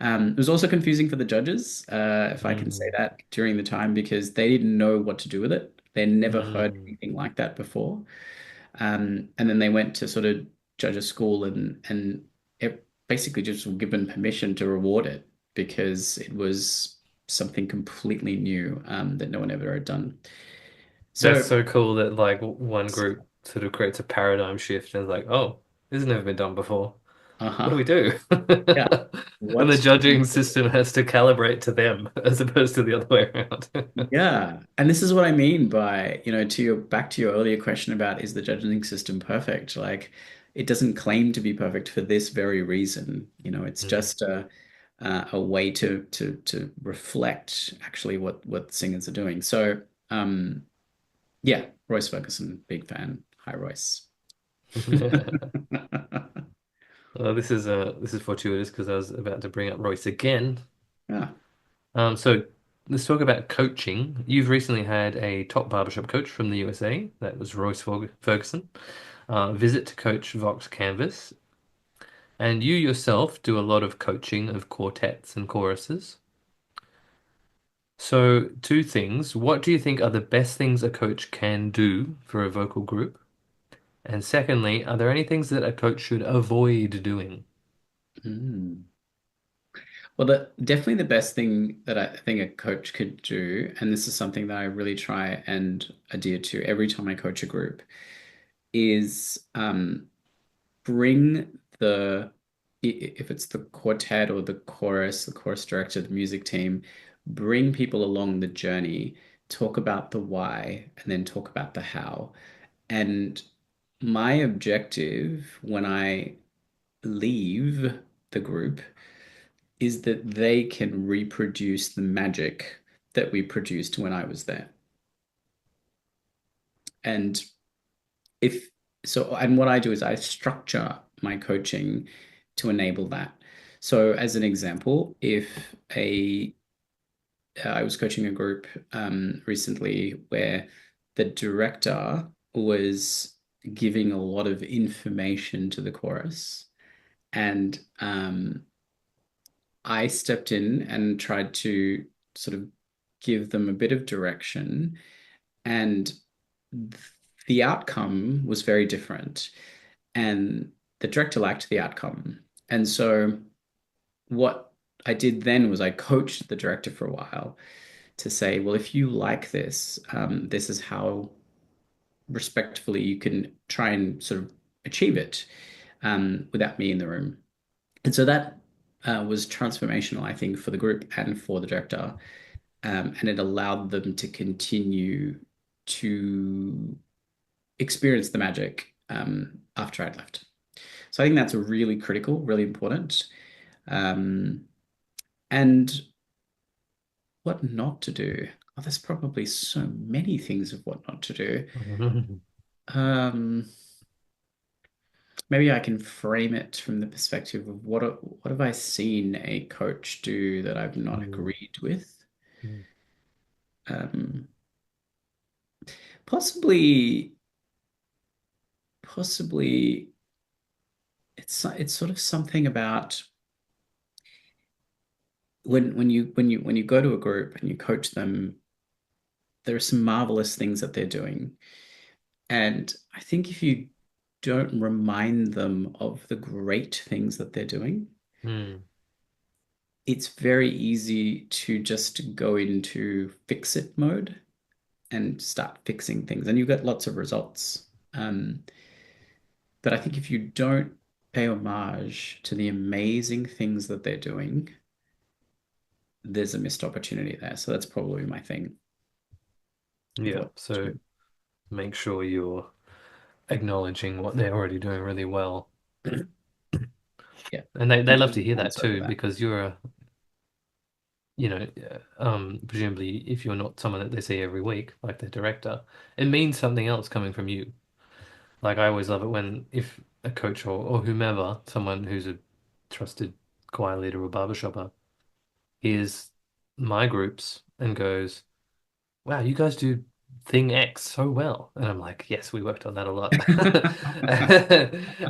It was also confusing for the judges, if I can say Mm, that, during the time because they didn't know what to do with it. They never heard mm. anything like that before. And then they went to sort of judge a school and it basically just were given permission to reward it because it was something completely new that no one ever had done. That's So, so cool that like one group sort of creates a paradigm shift and is like, oh, this has never been done before. What do uh-huh. we do? Yeah. And the What do we judging do? system has to calibrate to them as opposed to the other way around. Yeah. And this is what I mean by, to your back to your earlier question about is the judging system perfect? Like it doesn't claim to be perfect for this very reason. It's Mm. just a way to reflect actually what singers are doing. So yeah, Royce Ferguson, big fan. Hi Royce. This is fortuitous because I was about to bring up Royce again. Yeah. So let's talk about coaching. You've recently had a top barbershop coach from the USA, that was Ferguson, visit to coach Vox Canvas, and you yourself do a lot of coaching of quartets and choruses. So, two things. What do you think are the best things a coach can do for a vocal group? And secondly, are there any things that a coach should avoid doing? Mm. Well, definitely the best thing that I think a coach could do, and this is something that I really try and adhere to every time I coach a group, is bring if it's the quartet or the chorus director, the music team, bring people along the journey, talk about the why, and then talk about the how. And my objective when I leave the group is that they can reproduce the magic that we produced when I was there. And if so, and what I do is I structure my coaching to enable that. So, as an example, if I was coaching a group recently where the director was giving a lot of information to the chorus, and I stepped in and tried to sort of give them a bit of direction, and the outcome was very different. And the director liked the outcome. And so, what I did then was I coached the director for a while to say, well, if you like this, this is how respectfully you can try and sort of achieve it without me in the room. And so that was transformational, I think, for the group and for the director. And it allowed them to continue to experience the magic after I'd left. So I think that's really critical, really important. Um, and what not to do? Oh, there's probably so many things of what not to do. Um, Maybe I can frame it from the perspective of what have I seen a coach do that I've not Mm, agreed with? mm, Um, possibly, possibly, it's sort of something about when you go to a group and you coach them, there are some marvelous things that they're doing, and I think if you don't remind them of the great things that they're doing, mm, it's very easy to just go into fix it mode. and start fixing things, and you get lots of results. But I think if you don't pay homage to the amazing things that they're doing, there's a missed opportunity there. So that's probably my thing of Yeah. what to So do. make sure you're acknowledging what they're already doing really well. Yeah. And they And love to taking hear that hands over too, that. because you're a, presumably if you're not someone that they see every week, like the director, it means something else coming from you. Like I always love it when if a coach or whomever, someone who's a trusted choir leader or barbershopper, hears my groups and goes, wow, you guys do thing X so well. And I'm like, yes, we worked on that a lot.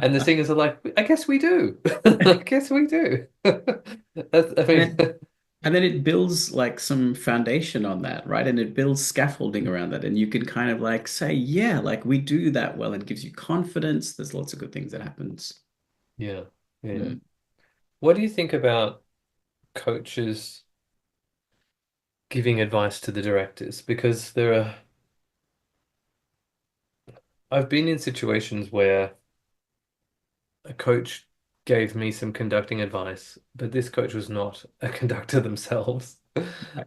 And the singers are like, I guess we do. I guess we do. I And mean, then and then it builds like some foundation on that, right? And it builds scaffolding around that. And you can kind of like say, yeah, like we do that well. It gives you confidence. There's lots of good things that happens. yeah, yeah. Mm. What do you think about coaches giving advice to the directors? Because I've been in situations where a coach gave me some conducting advice, but this coach was not a conductor themselves.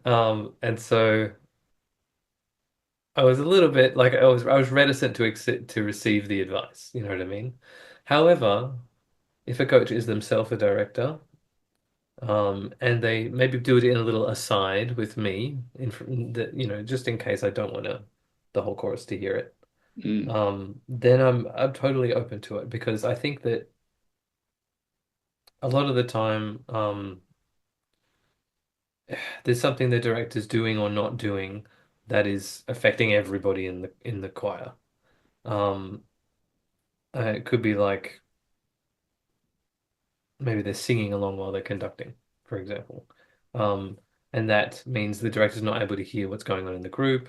And so I was a little bit like I was reticent to receive the advice, you know what I mean? However, if a coach is themselves a director, and they maybe do it in a little aside with me that, just in case I don't want the whole chorus to hear it, Mm. then I'm totally open to it because I think that a lot of the time, there's something the director's doing or not doing that is affecting everybody in the choir. Um, it could be like maybe they're singing along while they're conducting, for example. Um, and that means the director's not able to hear what's going on in the group,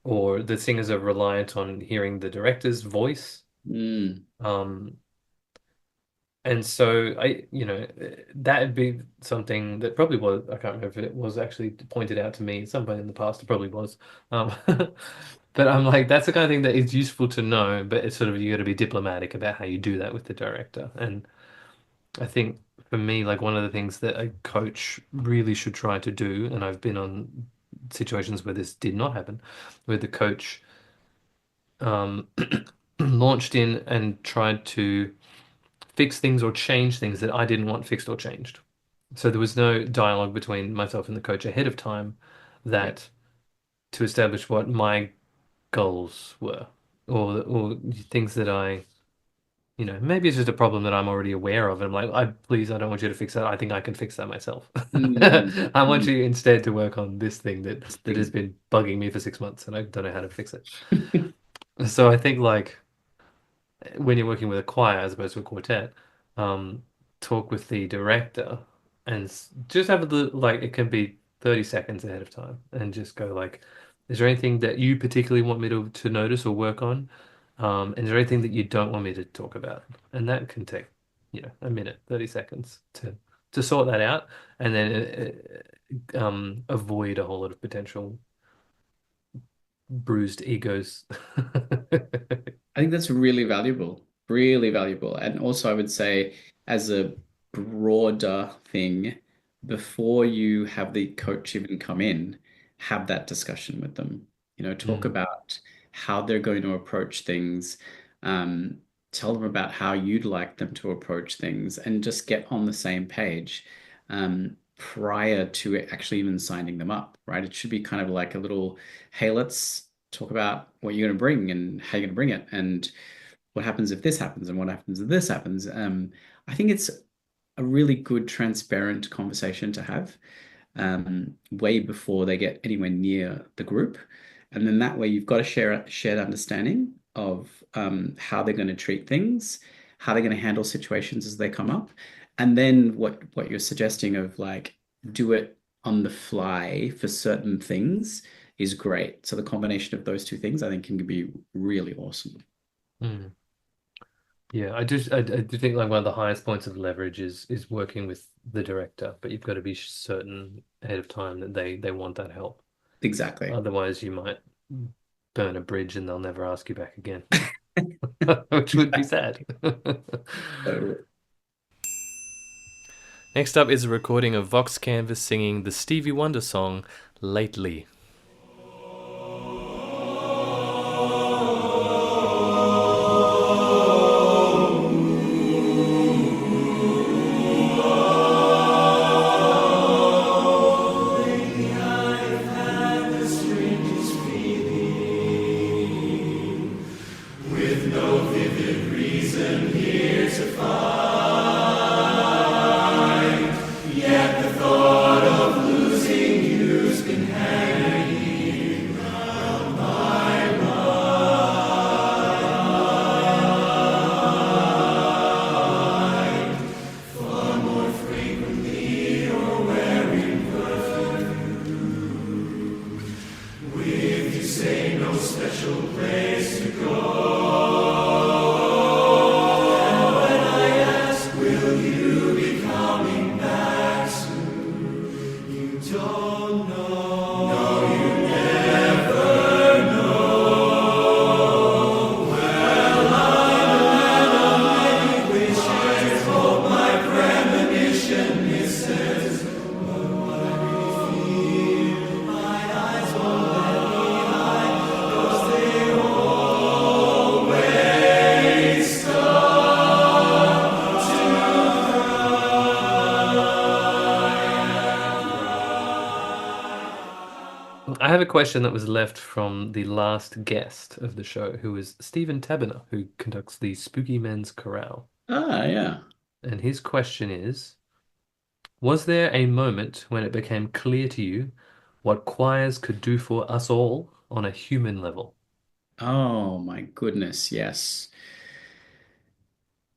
or the singers are reliant on hearing the director's voice. Mm. Um, And so that'd be something that probably was, I can't remember if it was actually pointed out to me at some point in the past, it probably was. But I'm like, that's the kind of thing that is useful to know, but it's sort of, you got to be diplomatic about how you do that with the director. And I think for me, like one of the things that a coach really should try to do, and I've been on situations where this did not happen, where the coach um, launched in and tried to fix things or change things that I didn't want fixed or changed. So there was no dialogue between myself and the coach ahead of time Yeah. that to establish what my goals were or things that maybe it's just a problem that I'm already aware of. And I'm like, I don't want you to fix that. I think I can fix that myself. Mm. I want Mm. you instead to work on this thing that has Thing. been bugging me for 6 months and I don't know how to fix it. So I think like when you're working with a choir as opposed to a quartet, um, talk with the director and just have a little, like it can be 30 seconds ahead of time and just go like, is there anything that you particularly want me to notice or work on? And is there anything that you don't want me to talk about? And that can take, a minute, 30 seconds to sort that out and then avoid a whole lot of potential bruised egos. I think that's really valuable, really valuable. And also, I would say, as a broader thing, before you have the coach even come in, have that discussion with them. Talk Mm, about how they're going to approach things. Um, Tell them about how you'd like them to approach things, and just get on the same page prior to actually even signing them up, right? It should be kind of like a little, hey, let's talk about what you're going to bring and how you're going to bring it and what happens if this happens and what happens if this happens. I think it's a really good, transparent conversation to have way before they get anywhere near the group. And then that way you've got a shared understanding of how they're going to treat things, how they're going to handle situations as they come up. And then what you're suggesting of like do it on the fly for certain things is great. So the combination of those two things I think can be really awesome. mm. Yeah, I do think like one of the highest points of leverage is working with the director, but you've got to be certain ahead of time that they want that help. Exactly. Otherwise, you might. burn a bridge and they'll never ask you back again, which would be sad. So, Next up is a recording of Vox Canvas singing the Stevie Wonder song Lately. I have a question that was left from the last guest of the show, who is Stephen Taberner, who conducts the Spooky Men's Chorale. yeah. And his question is, was there a moment when it became clear to you what choirs could do for us all on a human level? Oh my goodness, yes.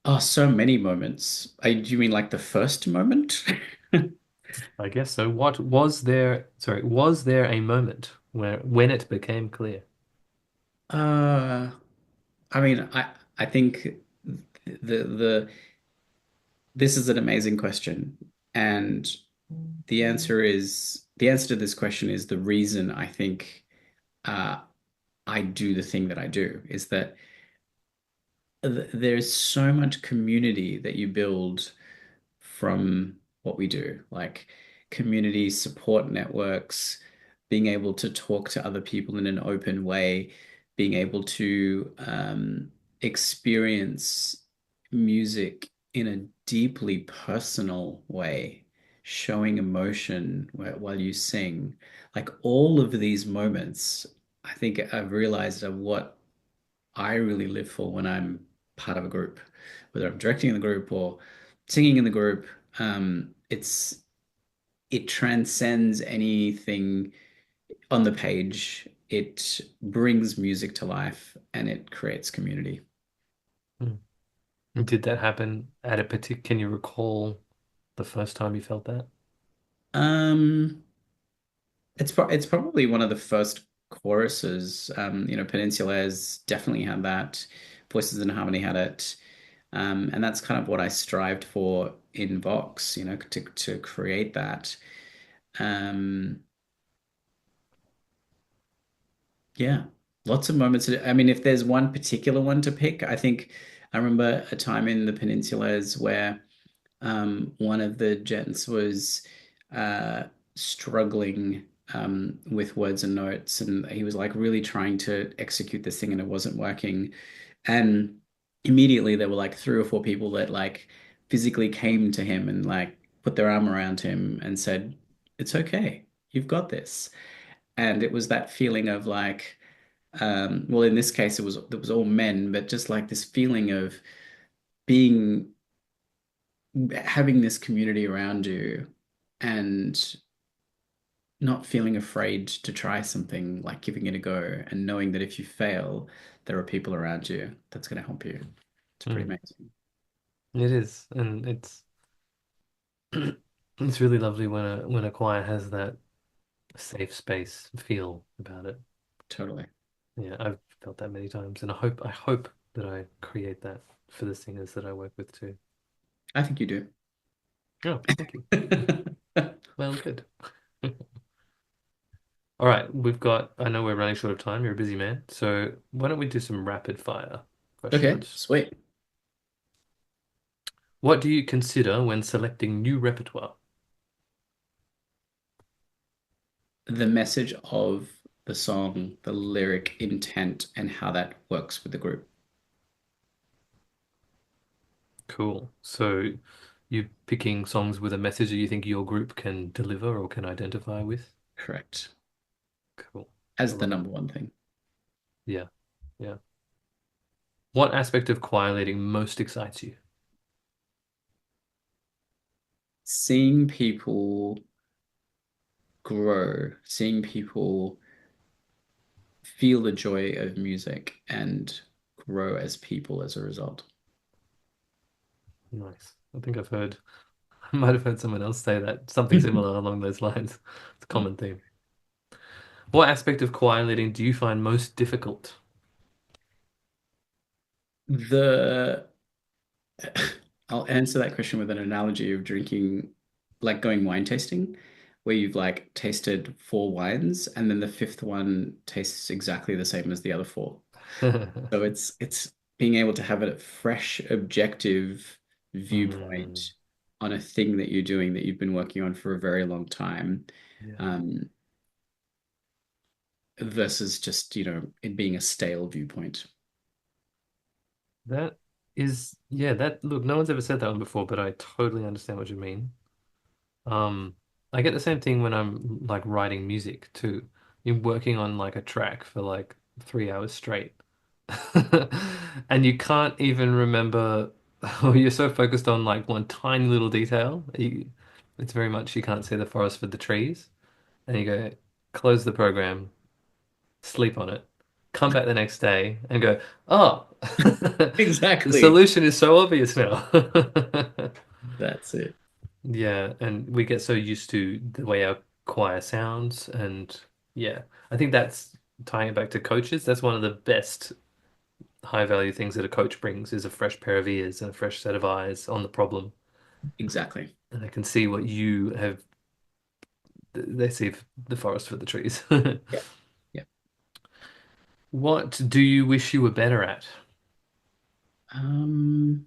Oh, so many moments. Do you mean like the first moment? I guess so. What was there, sorry, was there a moment where when it became clear? Uh, I mean, I think the this is an amazing question, and the answer to this question is the reason I think uh, I do the thing that I do is that there's so much community that you build from what we do, like community support networks, being able to talk to other people in an open way, being able to experience music in a deeply personal way, showing emotion while you sing. Like all of these moments, I think I've realized are what I really live for when I'm part of a group, whether I'm directing in the group or singing in the group. It transcends anything on the page. It brings music to life and it creates community. Hmm. Did that happen at a particular, can you recall the first time you felt that? Um, it's probably one of the first choruses. Peninsula's definitely had that. Voices in Harmony had it. And that's kind of what I strived for in Vox, to create that. Um, yeah, lots of moments. I mean, if there's one particular one to pick, I think I remember a time in the Peninsulas where one of the gents was uh, struggling with words and notes, and he was like really trying to execute this thing, and it wasn't working. And immediately there were like three or four people that like physically came to him and like put their arm around him and said, "It's okay, you've got this." And it was that feeling of like, well, in this case, it was all men, but just like this feeling of being having this community around you and not feeling afraid to try something, like giving it a go and knowing that if you fail, there are people around you that's going to help you. It's pretty Mm. amazing. It is, and it's it's really lovely when a choir has that safe space feel about it. Totally. Yeah, I've felt that many times, and I hope that I create that for the singers that I work with too. I think you do. Oh, thank you. Well, good. All right, I know we're running short of time. You're a busy man. So why don't we do some rapid fire Okay, questions? sweet. What do you consider when selecting new repertoire? The message of the song, the lyric intent, and how that works with the group. Cool. So you picking songs with a message that you think your group can deliver or can identify with? Correct. Cool. I As the love it. number one thing. Yeah. Yeah. What aspect of choir leading most excites you? Seeing people grow, seeing people feel the joy of music and grow as people as a result. Nice. I think I might have heard someone else say that, something similar along those lines. It's a common theme. What aspect of choir leading do you find most difficult? The I'll answer that question with an analogy of drinking, like going wine tasting, where you've like tasted four wines and then the fifth one tastes exactly the same as the other four. So it's being able to have a fresh, objective Hmm. viewpoint on a thing that you're doing that you've been working on for a very long time, Yeah. um, versus just, it being a stale viewpoint. That yeah, look, no one's ever said that one before, but I totally understand what you mean. Um, I get the same thing when I'm like writing music too. You're working on like a track for like 3 hours straight. And you can't even remember, or you're so focused on like one tiny little detail. It's very much you can't see the forest for the trees. And you go, close the program, sleep on it, come back the next day and go, oh, the Exactly. solution is so obvious now. That's it. Yeah, and we get so used to the way our choir sounds, and yeah, I think that's tying it back to coaches. That's one of the best high value things that a coach brings is a fresh pair of ears and a fresh set of eyes on the problem. Exactly. And I can see what you have, they see the forest for the trees. Yeah. Yeah. What do you wish you were better at? Um,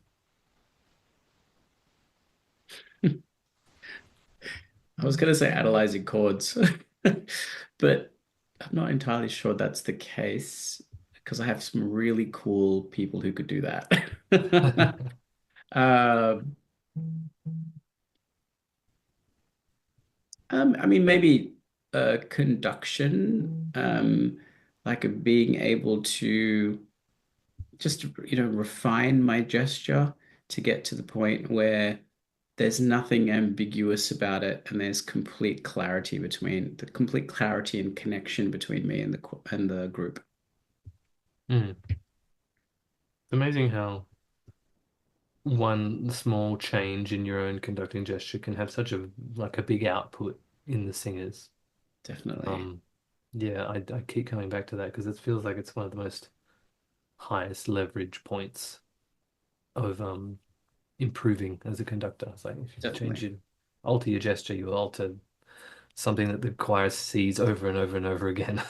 I was going to say analyzing chords, but I'm not entirely sure that's the case because I have some really cool people who could do that. Um, I mean, maybe conduction, like being able to just, refine my gesture to get to the point where there's nothing ambiguous about it and there's complete clarity and connection between me and the group. Hmm. It's amazing how one small change in your own conducting gesture can have such a big output in the singers. Definitely. Um, yeah, I keep coming back to that because it feels like it's one of the most highest leverage points of improving as a conductor. It's like if you Definitely. alter your gesture, you alter something that the choir sees over and over and over again.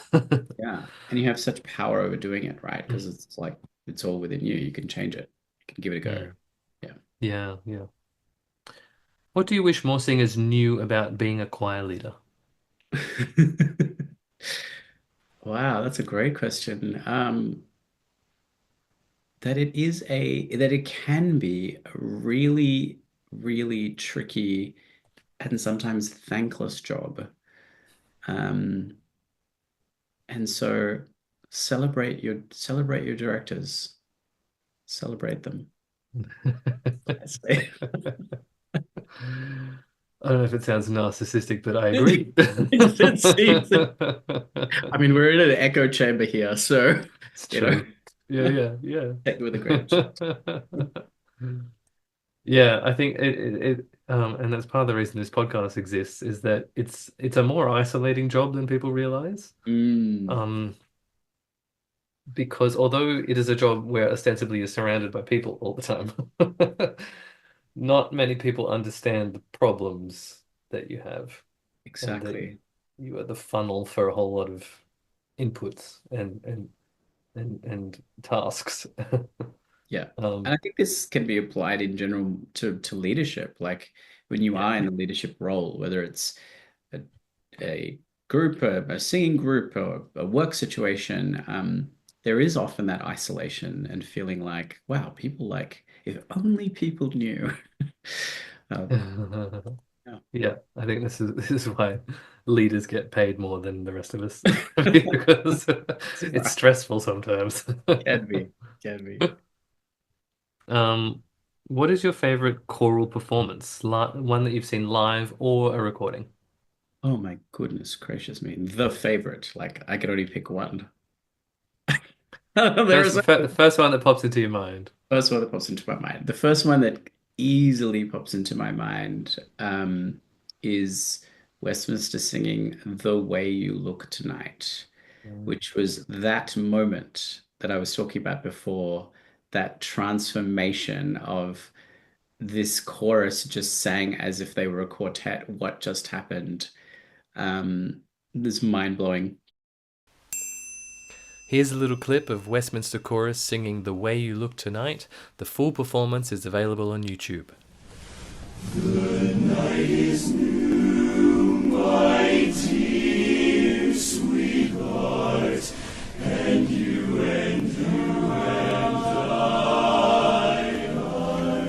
Yeah. And you have such power over doing it, right? Because Mm, it's like it's all within you. You can change it. You can give it a go. mm. Yeah. Yeah, yeah. What do you wish more singers knew about being a choir leader? Wow, that's a great question. That it can be a really, really tricky and sometimes thankless job. Um, and so celebrate your directors, celebrate them. I say. I don't know if it sounds narcissistic, but I agree. It seems. I mean, we're in an echo chamber here, so It's you know, true. Yeah, yeah, take it with a grain of salt. yeah. Yeah, I think and that's part of the reason this podcast exists is that it's a more isolating job than people realize. Mm, Um, because although it is a job where ostensibly you're surrounded by people all the time, not many people understand the problems that you have and that exactly. you are the funnel for a whole lot of inputs and tasks. Yeah. And Um, I think this can be applied in general to leadership. Like when you yeah. are in a leadership role, whether it's a, a group, a singing group, or a work situation, there is often that isolation and feeling like, wow, people like, if only people knew. Um, yeah. Yeah, I think this is why leaders get paid more than the rest of us because That's it's right. stressful sometimes. Can be, can be. Um, what is your favorite choral performance? One that you've seen live or a recording? Oh my goodness gracious me. The favorite. Like I could only pick one. There First, is the first one that pops into your mind. first one that pops into my mind. The first one that easily pops into my mind is Westminster singing The Way You Look Tonight, Mm. which was that moment that I was talking about before, that transformation of this chorus just sang as if they were a quartet. What just happened? This mind-blowing. Here's a little clip of Westminster Chorus singing The Way You Look Tonight. The full performance is available on YouTube. Goodnight is new, my dear sweetheart, and you and I are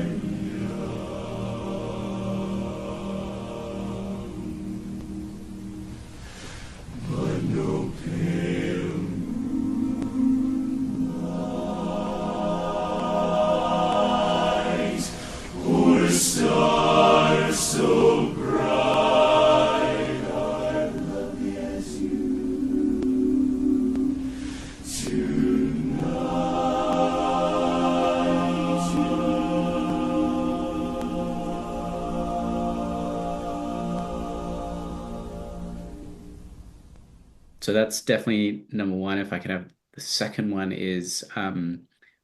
but no pale moonlight or stars so bright are lovely as you So that's definitely number one. If I could have the second one is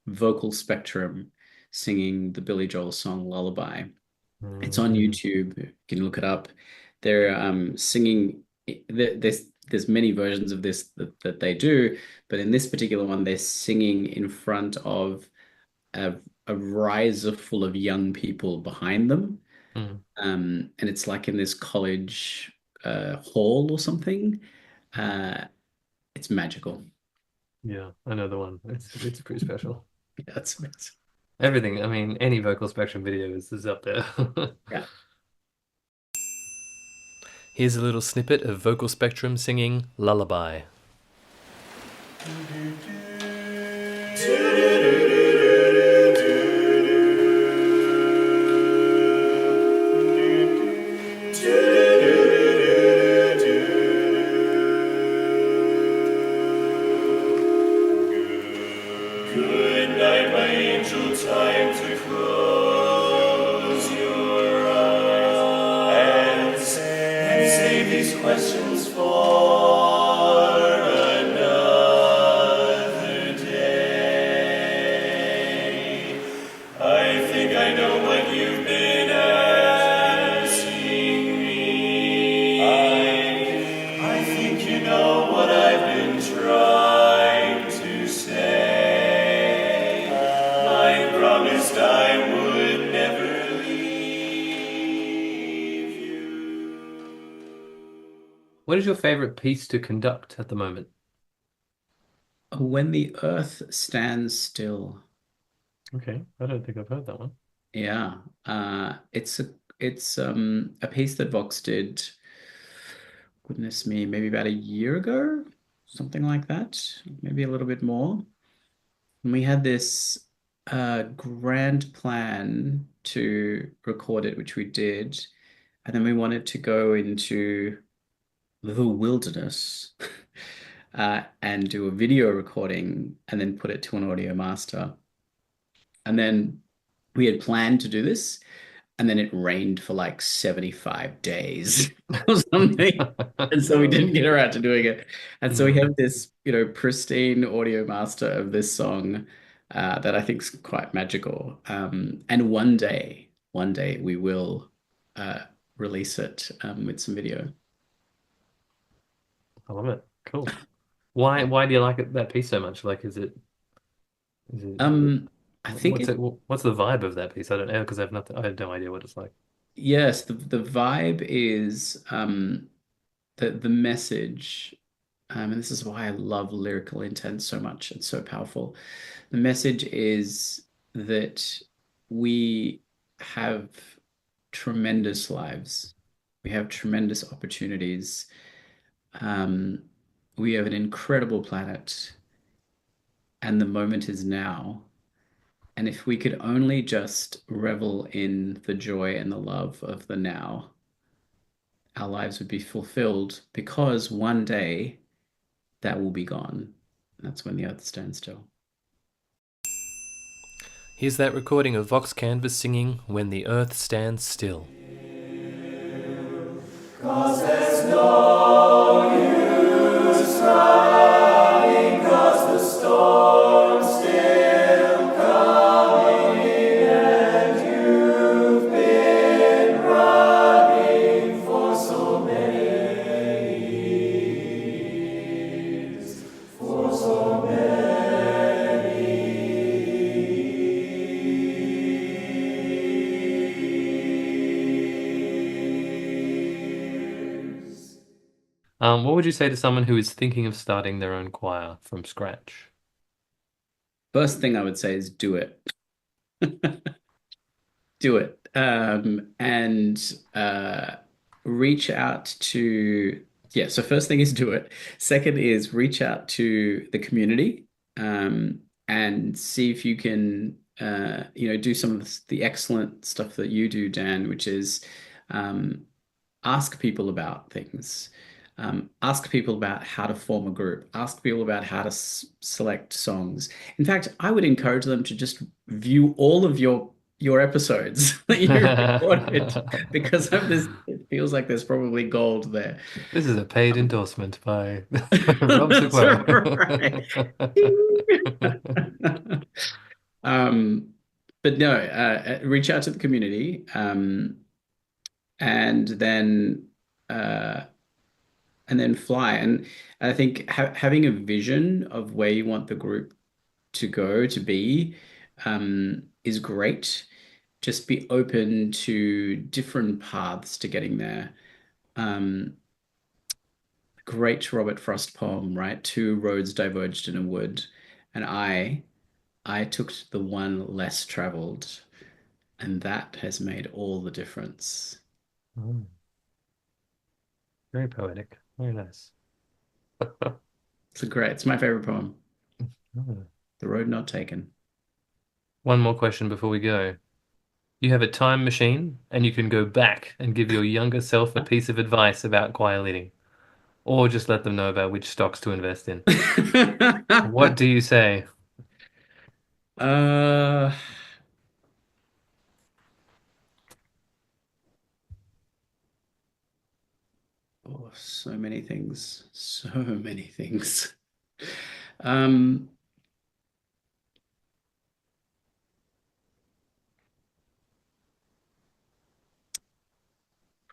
Vocal Spectrum singing the Billy Joel song Lullaby. It's on Mm. YouTube. You can look it up. They're singing. There's many versions of this that they do, but in this particular one, they're singing in front of a, a riser full of young people behind them. Mm. And it's like in this college hall or something. Uh, it's magical. Yeah, another one. It's pretty special. Yeah, that's amazing. Everything. I mean, any vocal spectrum video is up there. Yeah. Here's a little snippet of Vocal Spectrum singing Lullaby. Good night, my angel, time to close your eyes and save these questions for another day. I think I know what you've been asking me. I think you know what I've been trying to say. I promised I would never leave you. What is your favorite piece to conduct at the moment? When the earth stands still. Okay, I don't think I've heard that one. Yeah. It's a piece that Vox did, goodness me, maybe about a year ago, something like that, maybe a little bit more. And we had this grand plan to record it, which we did. And then we wanted to go into the wilderness and do a video recording and then put it to an audio master. And then we had planned to do this, and then it rained for like 75 days or something. And so we No. didn't get around to doing it. And so we Mm. have this, pristine audio master of this song that I think is quite magical. And one day we will uh, release it with some video. I love it. Cool. Why do you like that piece so much? Like, is it I think what's it, it what's the vibe of that piece? I don't know because I have no idea what it's like. yes, the vibe is the message, and this is why I love lyrical intent so much. It's so powerful. The message is that we have tremendous lives. We have tremendous opportunities. Um, we have an incredible planet, and the moment is now. And if we could only just revel in the joy and the love of the now, our lives would be fulfilled because one day that will be gone. That's when the earth stands still. Here's that recording of Vox Canvas singing "When the Earth Stands Still." 'Cause there's no use running, 'cause the storm's still coming, and you've been running for so many years, for so many years. What would you say to someone who is thinking of starting their own choir from scratch? First thing I would say is do it. Do it. And reach out to, yeah, so first thing is do it. Second is reach out to the community, and see if you can, do some of the excellent stuff that you do, Dan, which is um, ask people about things. Ask people about how to form a group. Ask people about how to select songs. In fact, I would encourage them to just view all of your episodes that you recorded because of this. It feels like there's probably gold there. This is a paid Um, endorsement by Rob that's right. Sequeira. Um, but no, reach out to the community, and then uh, fly. And I think having a vision of where you want the group to go to be, is great. Just be open to different paths to getting there. Um, Great Robert Frost poem, right? Two roads diverged in a wood, and I took the one less traveled, and that has made all the difference. Mm, very poetic. Very nice. It's my favorite poem. Mm. The Road Not Taken. One more question before we go. You have a time machine and you can go back and give your younger self a piece of advice about choir leading, or just let them know about which stocks to invest in. What do you say? Uh, oh, so many things. So many things. Um,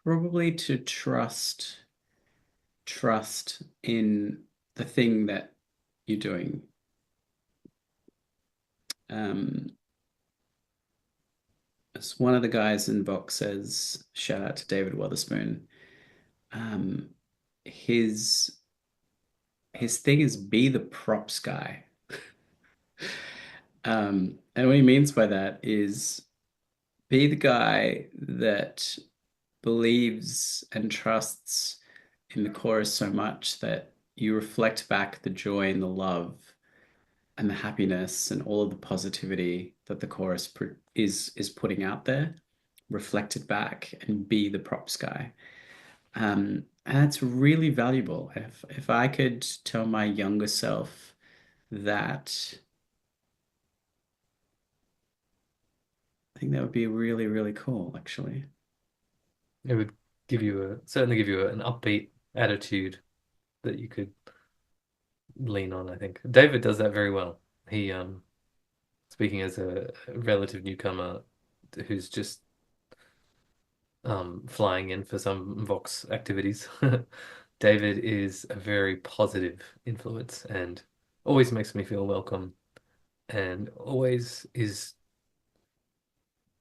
Probably to trust in the thing that you're doing. Um, as one of the guys in Vox says, shout out to David Wotherspoon. Um, his his thing is be the props guy. And what he means by that is be the guy that believes and trusts in the chorus so much that you reflect back the joy and the love and the happiness and all of the positivity that the chorus is putting out there, reflect it back and be the props guy. And it's really valuable. If I could tell my younger self that, I think that would be really, really cool, actually. It would certainly give you an upbeat attitude that you could lean on, I think. David does that very well. He speaking as a relative newcomer who's just flying in for some Vox activities. David is a very positive influence and always makes me feel welcome and always is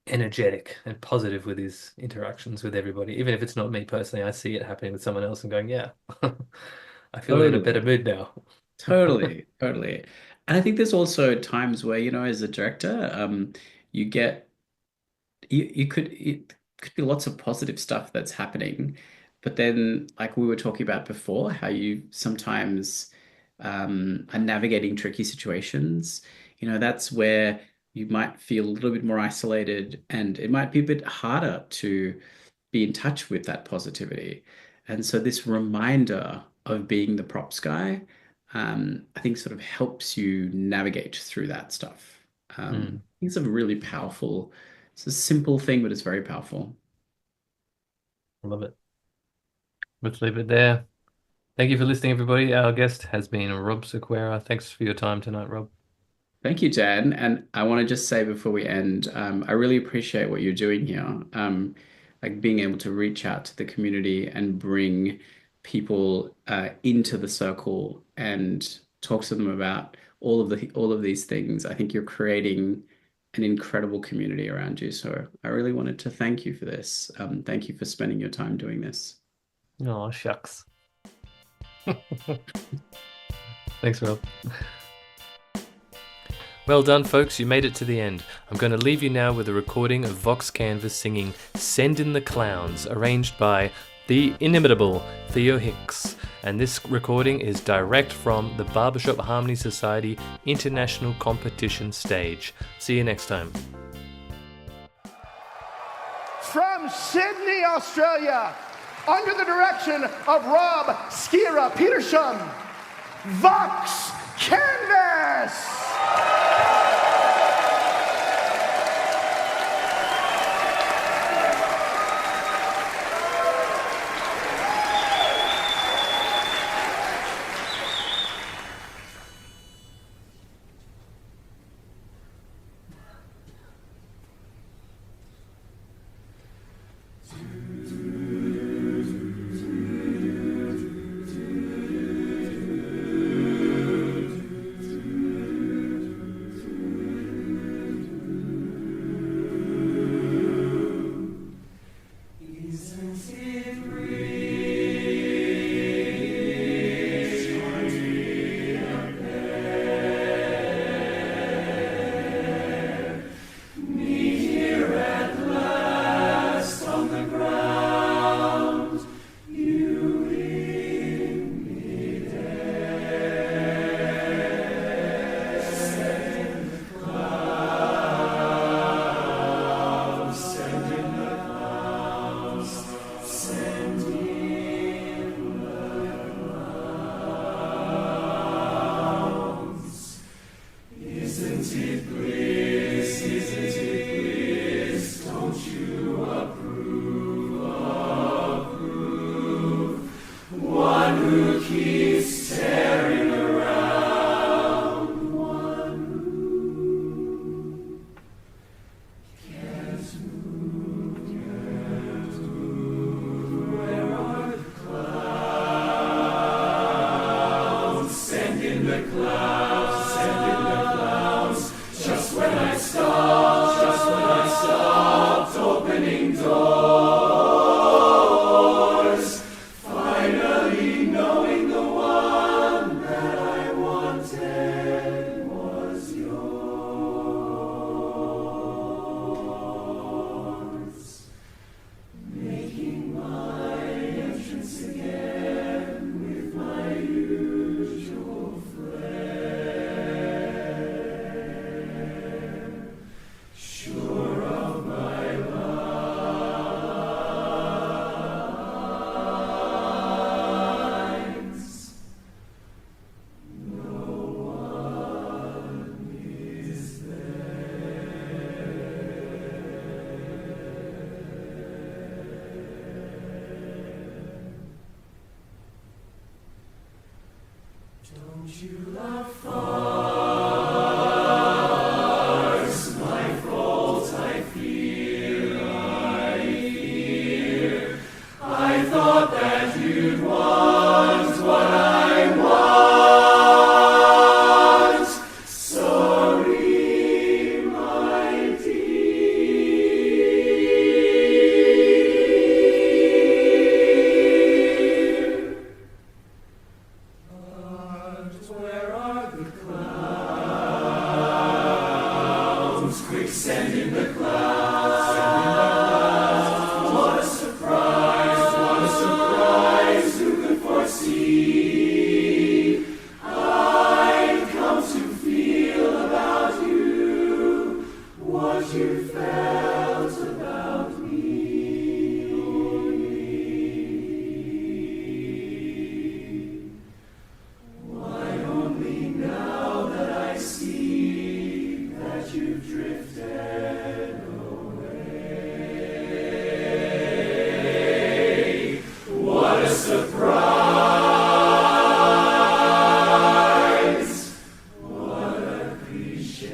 energetic and positive with his interactions with everybody. Even if it's not me personally, I see it happening with someone else and going, yeah, I feel in a better mood now. Totally, totally. And I think there's also times where, as a director, you get you could it could be lots of positive stuff that's happening, but then like we were talking about before, how you sometimes are navigating tricky situations. That's where you might feel a little bit more isolated, and it might be a bit harder to be in touch with that positivity. And so this reminder of being the props guy, I think sort of helps you navigate through that stuff. It's a really powerful, it's a simple thing, but it's very powerful. I love it. Let's leave it there. Thank you for listening, everybody. Our guest has been Rob Sequeira. Thanks for your time tonight, Rob. Thank you, Dan. And I want to just say before we end, I really appreciate what you're doing here. Like being able to reach out to the community and bring people into the circle and talk to them about all of these things. I think you're creating an incredible community around you. So I really wanted to thank you for this. Thank you for spending your time doing this. Oh, shucks. Thanks, Rob. Well done, folks. You made it to the end. I'm going to leave you now with a recording of Vox Canvas singing Send in the Clowns, arranged by the inimitable Theo Hicks. And this recording is direct from the Barbershop Harmony Society International Competition stage. See you next time. From Sydney, Australia, under the direction of Rob Sequeira Petersham, Vox Canvas! Don't you love farce? My fault I fear. I thought that you'd want surprise. What a cliche.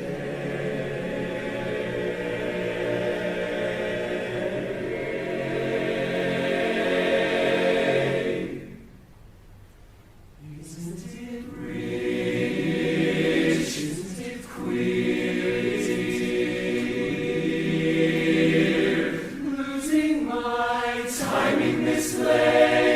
Isn't it rich? Isn't it queer? Losing my time in this land.